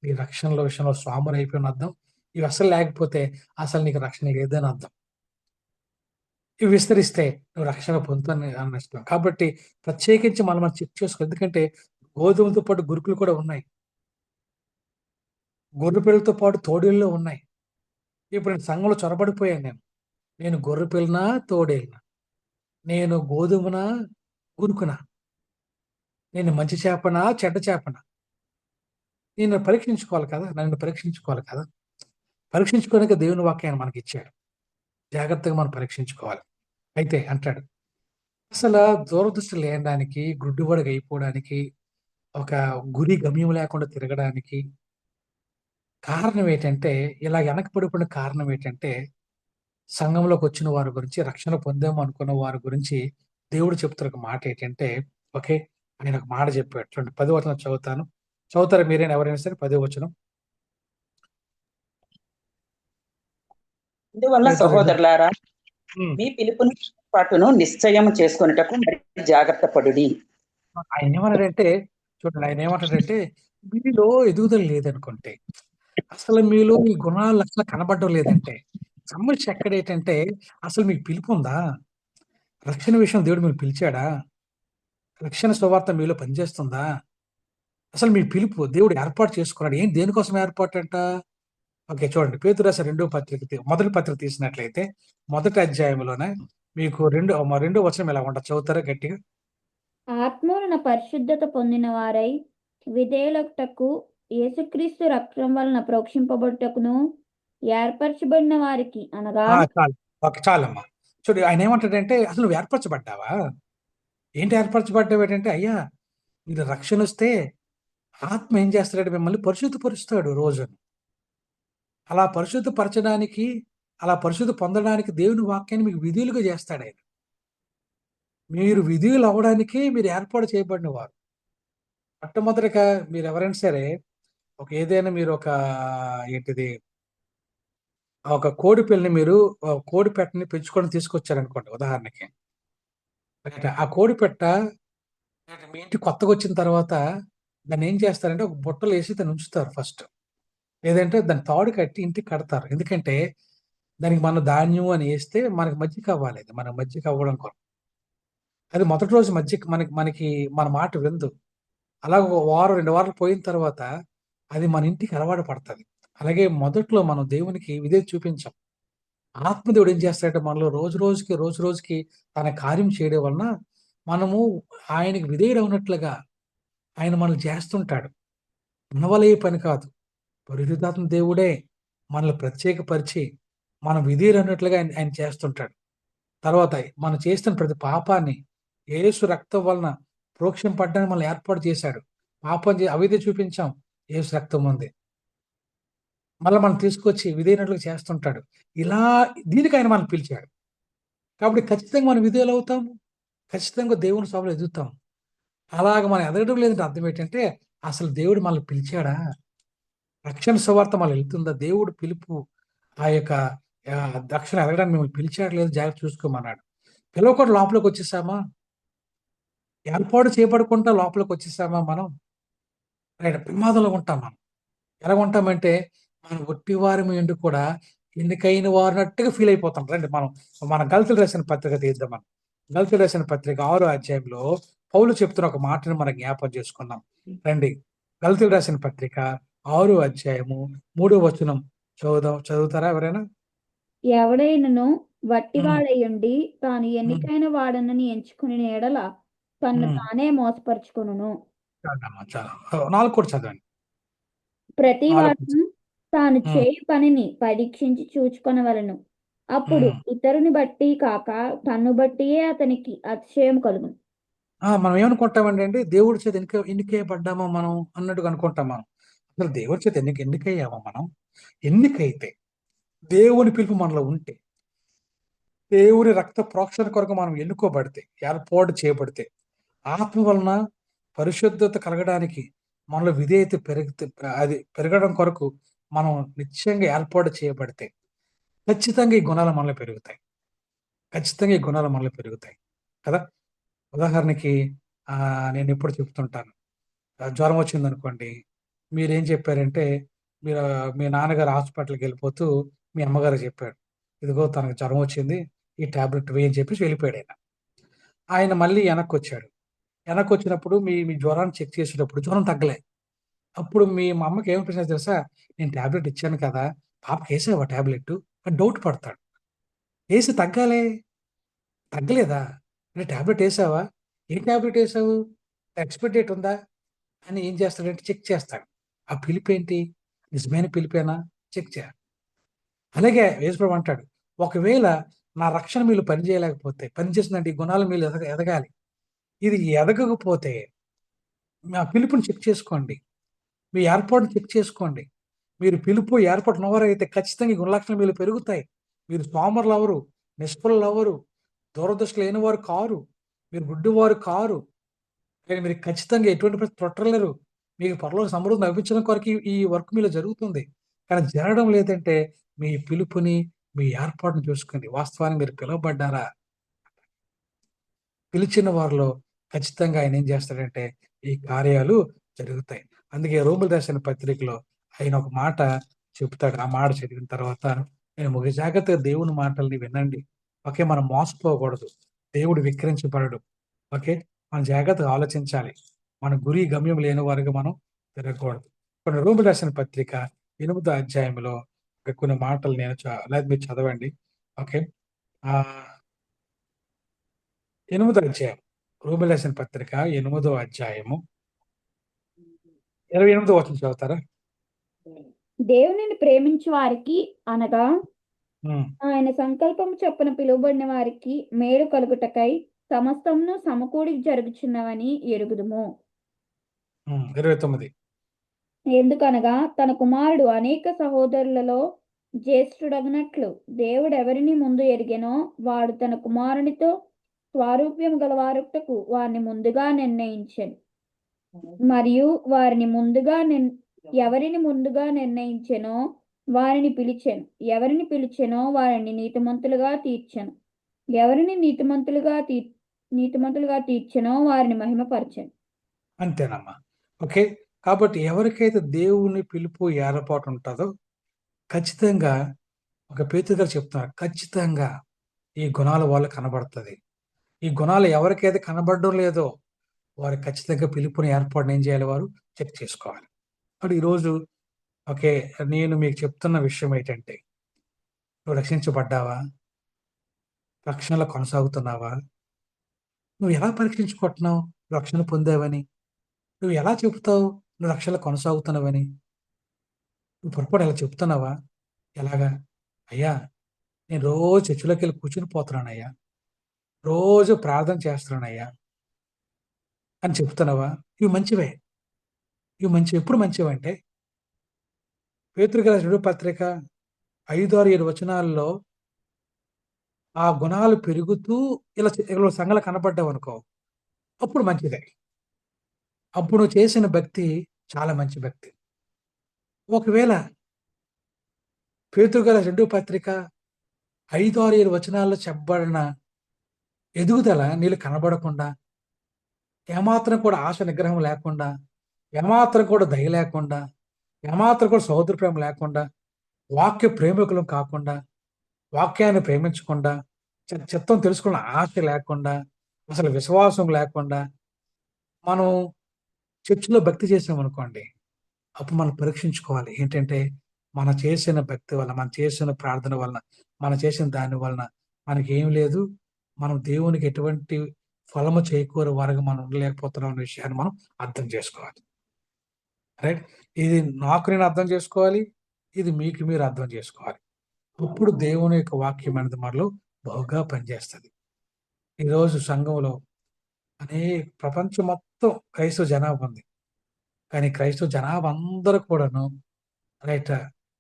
నీ రక్షణలో విషయంలో సోమరైపోయావని అర్థం. ఇవి అస్సలు లేకపోతే అసలు నీకు రక్షణ లేదని అర్థం. ఇవి విస్తరిస్తే నువ్వు రక్షణ పొందుతాని అన్నష్టం. కాబట్టి ప్రత్యేకించి మనం చెక్ చేసుకో. ఎందుకంటే గోధుమలతో పాటు గురుకులు కూడా ఉన్నాయి. గొర్రెపిల్లతో పాటు తోడేళ్ళు ఉన్నాయి. ఇప్పుడు నేను సంఘంలో చొరబడిపోయాను నేను. నేను గొర్రెపిల్లనా? తోడేళ్ళనా? నేను గోధుమనా? గురుకునా? నేను మంచి చేపనా? చెడ్డ చేపనా? నేను పరీక్షించుకోవాలి కదా! నన్ను పరీక్షించుకోవాలి కదా! పరీక్షించుకోవడానికి దేవుని వాక్యాన్ని మనకిచ్చాడు. జాగ్రత్తగా మనం పరీక్షించుకోవాలి. అయితే అంటాడు, అసల దూరదృష్టి లేనడానికి, గుడ్డివాడిగా అయిపోవడానికి, ఒక గమ్యం లేకుండా తిరగడానికి కారణం ఏంటంటే, ఇలా వెనకపడిపోయిన కారణం ఏంటంటే, సంఘంలోకొచ్చిన వారి గురించి, రక్షణ పొందాము అనుకున్న వారి గురించి దేవుడు చెప్తున్న ఒక మాట ఏంటంటే, ఓకే. ఆయన ఒక మాట చెప్పాడు. చూడండి 10వ వచనం చదువుతాను. చదువుతారా మీరైనా ఎవరైనా సరే 10వ వచనం. అందువల్ల పేతురు 2. సహోదరులారా, హ్మ్. మీ పిలుపును పాటును నిశ్చయం చేసుకొనుటకు మరి జాగ్రత్త పడుడి. ఆయనేమన్నాడంటే చూడండి ఆయనేమంటాడంటే, మీలో ఎదుగుదల లేదనుకుంటే, అసలు మీలో ఈ గుణాలు అసలు కనపడడం లేదంటే, సమస్య ఎక్కడేంటంటే, అసలు మీకు పిలుపుందా? రక్షణ విషయం దేవుడు మిమ్మల్ని పిలిచాడా? రక్షణ సువార్త మీలో పనిచేస్తుందా? అసలు మీ పిలుపు దేవుడు ఏర్పాటు చేసుకున్నాడు. దేనికోసం ఏర్పాటంట? ఓకే. చూడండి పేతురు రాసిన మొదటి పత్రిక తీసినట్లయితే, మొదటి అధ్యాయంలోనే మీకు రెండో వచనం ఇలా ఉంటది. చదువుతారా గట్టిగా? ఆత్మవలన పరిశుద్ధత పొందిన వారై విధేయులకుటకు యేసుక్రీస్తు రక్తం వలన ప్రోక్షింపబడుటకును ఏర్పరచబడిన వారికి అనగా చాలు. ఓకే. చాలమ్మా. చూడు ఆయనేమంటాడంటే, అసలు నువ్వు ఏర్పరచబడ్డావా? ఏంటి ఏర్పరచబడ్డావేంటంటే, అయ్యా మీరు రక్షణొస్తే ఆత్మ ఏం చేస్తాడంటే మిమ్మల్ని పరిశుద్ధపరుస్తాడు రోజును. అలా పరిశుద్ధపరచడానికి, అలా పరిశుద్ధ పొందడానికి దేవుని వాక్యాన్ని మీకు విధేయులుగా చేస్తాడాయన. మీరు విధేయులవ్వడానికే మీరు ఏర్పాటు చేయబడినవారు. మొట్టమొదటిగా మీరెవరైనా సరే, ఏదైనా మీరు ఏంటిది ఒక కోడి పిల్లని మీరు కోడి పెట్టని పెంచుకొని తీసుకొచ్చారనుకోండి ఉదాహరణకి. రైట్. ఆ కోడి పెట్ట అంటే మీ ఇంటికి కొత్తగా వచ్చిన తర్వాత దాన్ని ఏం చేస్తారంటే ఒక బుట్టలో వేసి దాన్ని ఉంచుతారు ఫస్ట్. లేదంటే దాన్ని తాడు కట్టి ఇంటికి కడతారు. ఎందుకంటే దానికి మనం ధాన్యం అని వేస్తే మనకి మజ్జిగ అవ్వాలి. అది మనకి మజ్జిగ అవ్వడం కొరకు. అది మొదటి రోజు మజ్జిగ మనకి మనకి మన మాట విందు. అలా ఒక వారం 2 వారాలు పోయిన తర్వాత అది మన ఇంటికి అలవాటు పడుతుంది. అలాగే మొదట్లో మనం దేవునికి విధేయత చూపించాం. ఆత్మదేవుడు ఏం చేస్తాడంటే మనలో రోజు రోజుకి తన కార్యం చేయడం వలన మనము ఆయనకి విధేయుడవునట్లుగా ఆయన మనల్ని చేస్తుంటాడు. మన వల్ల ఏ పని కాదు. పరిశుద్ధాత్మ దేవుడే మనల్ని ప్రత్యేకపరిచి మనం విధేయులన్నట్లుగా ఆయన చేస్తుంటాడు. తర్వాత మనం చేస్తున్న ప్రతి పాపాన్ని యేసు రక్తం వలన ప్రోక్షణ పడ్డానికి మనల్ని ఏర్పాటు చేశాడు. అవిధేయత చూపించాం. యేసు రక్తం ఉంది. మళ్ళా మనం తీసుకొచ్చి విధేయునట్లుగా చేస్తుంటాడు. ఇలా దీనికి ఆయన మనల్ని పిలిచాడు. కాబట్టి ఖచ్చితంగా మనం విధేయులవుతాము. ఖచ్చితంగా దేవుని సభలో ఎదుగుతాం. అలాగ మనం ఎదగడం లేదంటే అర్థం ఏంటంటే, అసలు దేవుడు మనల్ని పిలిచాడా? రక్షణ సువార్త మనల్ని వెళ్తుందా? దేవుడు పిలుపు ఆ యొక్క రక్షణ ఎదగడానికి మిమ్మల్ని పిలిచాడా లేదా జాగ్రత్త చూసుకోమన్నాడు. పిలవకుండా లోపలికి వచ్చేసామా? ఏర్పాటు చేయబడకుండా లోపలికి వచ్చేసామా మనం? రైట్ ప్రమాదంలో ఉంటాం మనం. ఎలా ఉంటామంటే, మనం ఒట్టివారమి ఉండి కూడా ఎన్నికైన వారినట్టుగా ఫీల్ అయిపోతాం. రండి మనం గలతీయులకు రాసిన పత్రిక తీద్దాం మనం. గలతీయులకు రాసిన పత్రిక 6వ అధ్యాయంలో పౌలు చెప్తున్న ఒక మాటను మనం జ్ఞాపకం చేసుకుందాం. రండి. గలతీయులకు రాసిన పత్రిక 6వ అధ్యాయము 3వ వచనం చదువుతారా ఎవరైనా? ఎవడైనను ఉమ్, వట్టివాడయుండి తాను ఉమ్, ఎన్నికైన వాడనని ఎంచుకుని ఎడల తన్ను ఉమ్. తానే మోసపరుచుకొనును. చాలమ్మా, చాలా 4 కూడా చదవండి. 4 ప్రతివాడును తాను ఉమ్, చేయు పనిని పరీక్షించి చూచుకొనవలెను. అప్పుడు ఉమ్. ఇతరుని బట్టి కాక తన్ను బట్టియే అతనికి అతిశయం కలుగును. మనం ఏమనుకుంటామండి దేవుడి చేత ఎన్నికేయబడ్డామో మనం అన్నట్టుగా అనుకుంటాం మనం. అసలు దేవుడి చేత ఎన్నికయ్యామా మనం? ఎన్నికైతే దేవుని పిలుపు మనలో ఉంటే, దేవుని రక్త ప్రోక్షణ కొరకు మనం ఎన్నుకోబడితే, ఏర్పాటు చేయబడితే, ఆత్మ వలన పరిశుద్ధత కలగడానికి మనలో విధేయత అది పెరగడం కొరకు మనం నిశ్చయంగా ఏర్పాటు చేయబడితే ఖచ్చితంగా ఈ గుణాలు మనలో పెరుగుతాయి. ఖచ్చితంగా ఈ గుణాలు మనలో పెరుగుతాయి కదా. ఉదాహరణకి నేను ఎప్పుడు చెప్తుంటాను, జ్వరం వచ్చిందనుకోండి, మీరేం చెప్పారంటే, మీ నాన్నగారు హాస్పిటల్‌కి వెళ్ళిపోతూ మీ అమ్మగారికి చెప్పాడు. ఇదిగో తనకు జ్వరం వచ్చింది. ఈ టాబ్లెట్ వేయి అని చెప్పేసి వెళ్ళిపోయాడాయన. ఆయన మళ్ళీ వెనక్కొచ్చాడు. వెనక్కొచ్చినప్పుడు మీ మీ జ్వరాన్ని చెక్ చేసేటప్పుడు జ్వరం తగ్గలే. అప్పుడు మా అమ్మకి ఏమనిపించిందో తెలుసా? నేను టాబ్లెట్ ఇచ్చాను కదా! పాపకేసావా టాబ్లెట్టు? అని డౌట్ పడతాడు. ఏసి తగ్గాలే. తగ్గలేదా? "అరే టాబ్లెట్ ఏసావా? ఏ టాబ్లెట్ ఏసావు? ఎక్స్‌పైర్ డేట్ ఉందా?" అని ఏం చేస్తాడంటే చెక్ చేస్తాడు. ఆ పిలుపేంటి? నిజమైన పిలుపేనా? చెక్ చేయాలి. అలాగే యేసుప్రభు అంటాడు, ఒకవేళ నా రక్షణ మీలో పని చేయలేకపోతే, పని చేసిందంటే ఈ గుణాలు మీలో ఎదగాలి. ఇది ఎదగకపోతే నా పిలుపుని చెక్ చేసుకోండి. మీ ఏర్పాటుని చెక్ చేసుకోండి. మీరు పిలుపు, ఏర్పాటు ఉన్నవారైతే ఖచ్చితంగా ఈ గుణలక్షణాలు మీలో పెరుగుతాయి. మీరు సోమరులవ్వరు, నిష్ఫలులవ్వరు, దూరదృష్టి లేనివారు కారు. మీరు గుడ్డివారు కారు. కానీ మీరు ఖచ్చితంగా ఎటువంటి పరిస్థితి తొట్టిల్లరు. మీకు పరలోక సమృద్ధి లభించడం కొరకు ఈ వర్క్ మీలో జరుగుతుంది. కానీ జరగడం లేదంటే మీ పిలుపుని, మీ ఏర్పాటుని చూసుకోండి. వాస్తవానికి మీరు పిలువబడ్డారా? పిలిచిన వారిలో ఖచ్చితంగా ఆయన ఏం చేస్తాడంటే ఈ కార్యాలు జరుగుతాయి. అందుకే రోమిలకు రాసిన పత్రికలో ఆయన ఒక మాట చెప్తాడు. ఆ మాట చదివిన తర్వాత నేను జాగ్రత్తగా దేవుని మాటల్ని వినండి. ఓకే. మనం మోసపోకూడదు. దేవుడు విక్రించబడడు. ఓకే. మనం జాగ్రత్తగా ఆలోచించాలి. మన గురి గమ్యం లేని వారుగా మనం తిరగకూడదు. కొన్ని రోమిలకు రాసిన పత్రిక 8వ అధ్యాయంలో కొన్ని మాటలు నేను లేదా మీరు చదవండి. ఓకే. ఆహ్, 8వ అధ్యాయం. రోమిలకు రాసిన పత్రిక 8వ అధ్యాయము 28వ వచనం చదువుతారా? దేవునిని ప్రేమించు వారికి అనగా హ్మ్. ఆయన సంకల్పము చొప్పున పిలువబడిన వారికి మేలు కలుగుటకై సమస్తమును సమకూడి జరుగుచున్నవని ఎరుగుదుము. 29. ఎందుకనగా తన కుమారుడు అనేక సహోదరులలో జ్యేష్ఠుడగునట్లు దేవుడు ఎవరిని ముందు ఎరిగెనో వాడు తన కుమారునితో స్వారూప్యం గలవారుటకు వారిని ముందుగా నిర్ణయించెను. మరియు ఎవరిని ముందుగా నిర్ణయించెనో వారిని పిలిచెను. ఎవరిని పిలిచెనో వారిని నీతిమంతులుగా తీర్చెను. ఎవరిని నీతిమంతులుగా తీర్చెనో వారిని మహిమపరచెను. అంతేనమ్మా. ఓకే. కాబట్టి ఎవరికైతే దేవుని పిలుపు, ఏర్పాటు ఉంటదో ఖచ్చితంగా ఒక పేతురు గారు చెప్తున్నారు. ఖచ్చితంగా ఈ గుణాలు వాళ్ళకి కనబడతది. ఈ గుణాలు ఎవరికైతే కనబడడం లేదో వారు ఖచ్చితంగా పిలుపుని, ఏర్పాటుని ఏం చేయాలి వారు చెక్ చేసుకోవాలి. ఇప్పుడు ఈరోజు ఓకే. నేను మీకు చెప్తున్న విషయం ఏంటంటే, నువ్వు రక్షించబడ్డావా? రక్షణలో కొనసాగుతున్నావా? నువ్వు ఎలా పరీక్షించుకుంటున్నావు రక్షణ పొందావని? నువ్వు ఎలా చెబుతావు నువ్వు రక్షణలో కొనసాగుతున్నావని? నువ్వు పొరపాటు ఇలా చెప్తున్నావా? ఎలాగా? అయ్యా! నేను రోజు చర్చిలోకెళ్ళి కూర్చొని పోతున్నానయ్యా. రోజు ప్రార్థన చేస్తున్నానయ్యా అని చెప్తున్నావా? ఇవి మంచివే. ఇవి మంచివి. ఎప్పుడు మంచివంటే పేతురు గారి రెండో పత్రిక 5, 6, 7 వచనాల్లో ఆ గుణాలు పెరుగుతూ ఇలా సంఘాలు కనపడ్డావనుకో, అప్పుడు మంచిదే. అప్పుడు నువ్వు చేసిన భక్తి చాలా మంచి భక్తి. ఒకవేళ పేతురు గారి రెండో పత్రిక 5, 6, 7 వచనాల్లో చెప్పబడిన ఎదుగుదల నీళ్ళు కనబడకుండా, ఏమాత్రం కూడా ఆశ నిగ్రహం లేకుండా, ఏమాత్రం కూడా దయ లేకుండా, ఏమాత్రం కూడా సహోదర ప్రేమ లేకుండా, వాక్య ప్రేమికులం కాకుండా, వాక్యాన్ని ప్రేమించకుండా, చిత్తం తెలుసుకున్న ఆశ లేకుండా, అసలు విశ్వాసం లేకుండా, మనం చర్చిలో భక్తి చేసామనుకోండి, అప్పుడు మనం పరీక్షించుకోవాలి. ఏంటంటే, మనం చేసిన భక్తి వల్ల, మనం చేసిన ప్రార్థన వలన, మనం చేసిన దాని వలన మనకేం లేదు. మనం దేవునికి ఎటువంటి ఫలము చేకూరే వారుగా మనం ఉండలేకపోతున్నాం అనే విషయాన్ని మనం అర్థం చేసుకోవాలి. రైట్? ఇది నాకు నేను అర్థం చేసుకోవాలి. ఇది మీకు మీరు అర్థం చేసుకోవాలి. అప్పుడు దేవుని యొక్క వాక్యం అనేది మనలో బహుగా పనిచేస్తది. ఈరోజు సంఘంలో ప్రపంచం మొత్తం క్రైస్తవ జనాభా ఉంది. కానీ క్రైస్తవ జనాభా అందరూ కూడాను రైట్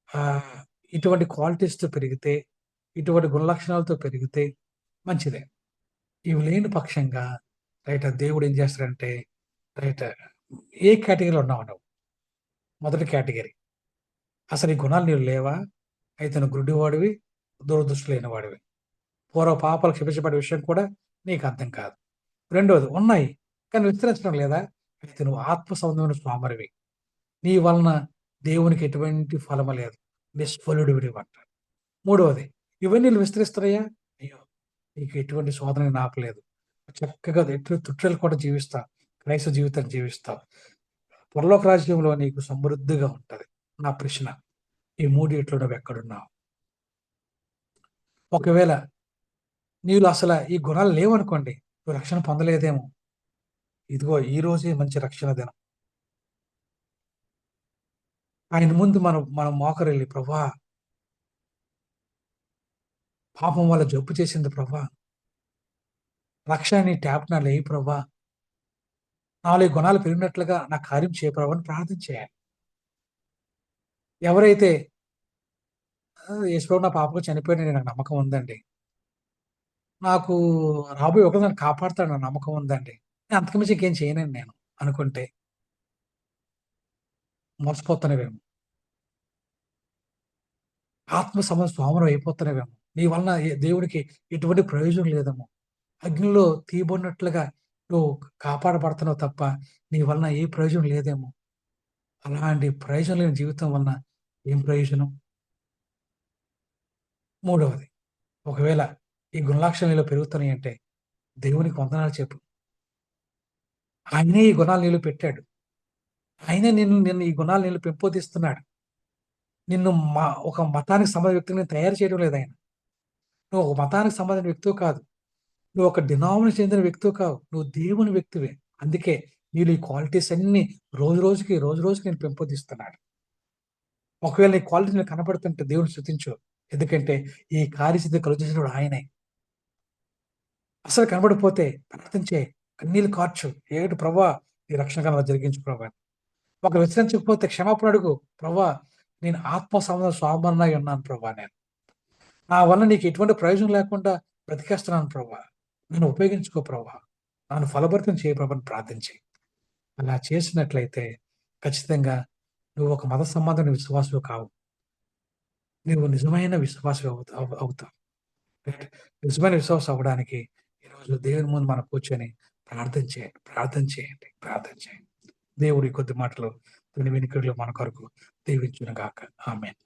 ఆహ్, ఇటువంటి క్వాలిటీస్‌తో పెరిగితే, ఇటువంటి గుణలక్షణాలతో పెరిగితే మంచిదే. ఇవి లేని పక్షంగా రైట్ దేవుడు ఏం చేస్తాడంటే రైట్ ఏ కేటగిరీలో ఉన్నావు నువ్వు? మొదటి కేటగిరీ. అసలు ఈ గుణాలు నీలో లేవా? అయితే నువ్వు గుడ్డివాడివి, దురదృష్టి లేనివాడివి. పూర్వ పాపాలు క్షమించబడే విషయం కూడా నీకు అర్థం కాదు. రెండోది ఉన్నాయి. కానీ విస్తరించడం లేదా? అయితే నువ్వు ఆత్మ సంబంధమైన సోమరివి. నీ వలన దేవునికి ఎటువంటి ఫలము లేదు. నిష్ఫలుడివిడివంట. మూడవది ఇవన్నీ నువ్వు విస్తరిస్తున్నాయా? అయ్యో! నీకు ఎటువంటి శోధన నాకు లేదు. చక్కగా ఎటు తుట్టెలు కూడా జీవిస్తా. క్రైస్తవ జీవితాన్ని జీవిస్తావు. పరలోక రాజ్యంలో నీకు సమృద్ధిగా ఉంటది. నా ప్రశ్న ఈ మూడిట్లో నువ్వెక్కడున్నావు? ఒకవేళ నీలో అసల ఈ గుణాలు లేవనుకోండి, నువ్వు రక్షణ పొందలేదేమో. ఇదిగో ఈ రోజే మంచి రక్షణ దినం. ఆయన ముందు మనం మోకరిల్లి ప్రభా! పాపం వల్ల జబ్బు చేసింది ప్రభా! రక్షణ నీ ట్యాప్ నాలో ప్రభా! నాలో ఈ గుణాలు పెరిగినట్లుగా నా కార్యం చేయ ప్రభా అని ప్రార్థన చేయాలి. ఎవరైతే యేసు ప్రభు నా పాపకు చనిపోయాడని నాకు నమ్మకం ఉందండి. నాకు రాబోయే ఒకడు నన్ను కాపాడుతాడన్న నమ్మకం ఉందండి. నేను అంతకు మించి ఇంకేం చేయనండి నేను అనుకుంటే మోసపోతున్నావేమో. ఆత్మ సోమరం అయిపోతున్నావేమో. నీ వలన దేవుడికి ఎటువంటి ప్రయోజనం లేదేమో. అగ్నిలో తీయబడినట్లుగా నువ్వు కాపాడబడుతున్నావు తప్ప నీ వలన ఏ ప్రయోజనం లేదేమో. అలాంటి ప్రయోజనం లేని జీవితం వలన ఏం ప్రయోజనం? మూడవది ఒకవేళ ఈ గుణలక్షణాలు నీలో పెరుగుతున్నాయంటే దేవునికి వందనాలు చెప్పు. ఆయనే ఈ గుణాలు నీలో పెట్టాడు. ఆయనే నిన్ను ఈ గుణాలు నీలో పెంపొందిస్తున్నాడు. నిన్ను ఒక మతానికి సంబంధించిన వ్యక్తిని తయారు చేయడం లేదు ఆయన. నువ్వు ఒక మతానికి సంబంధించిన వ్యక్తివి కాదు. నువ్వు ఒక డినామినేషన్ చెందిన వ్యక్తివి కావు. నువ్వు దేవుని వ్యక్తివే. అందుకే నీలో ఈ క్వాలిటీస్ అన్నీ రోజు రోజుకి నేను పెంపొందిస్తున్నాడు. ఒకవేళ నీ క్వాలిటీస్ నీకు కనపడుతుంటే దేవుడిని స్తుతించు. ఎందుకంటే ఈ కార్యసిద్ధి కలుగజేసినవాడు ఆయనే. అసలు కనబడిపోతే ప్రార్థన చేయి. కన్నీళ్లు కార్చు. ఏడు ప్రభా! నీ రక్షణ కాలం జరిగించు ప్రభా! ఒకరు విశ్రమించకపోతే క్షమాపణ అడుగు. ప్రభా! నేను ఆత్మ సంబంధ స్వామరణై ఉన్నాను ప్రభా నేను. నా వల్ల నీకు ఎటువంటి ప్రయోజనం లేకుండా బ్రతికేస్తున్నాను ప్రభా! నన్ను ఉపయోగించుకో ప్రభా! నన్ను ఫలభరితం చేయి ప్రభా అని ప్రార్థించి. అలా చేసినట్లయితే ఖచ్చితంగా నువ్వు ఒక మత సంబంధమైన విశ్వాసవి కావు. నువ్వు నిజమైన విశ్వాసవి అవుతావు. రైట్? నిజమైన విశ్వాసం అవ్వడానికి ఈరోజు దేవుని ముందు మనం కూర్చొని ప్రార్థన చేయండి, ప్రార్థన చేయండి, ప్రార్థన చేయండి. దేవుడి కొద్ది మాటలు వినికిడిలో మన కొరకు దీవించును గాక. ఆమేన్.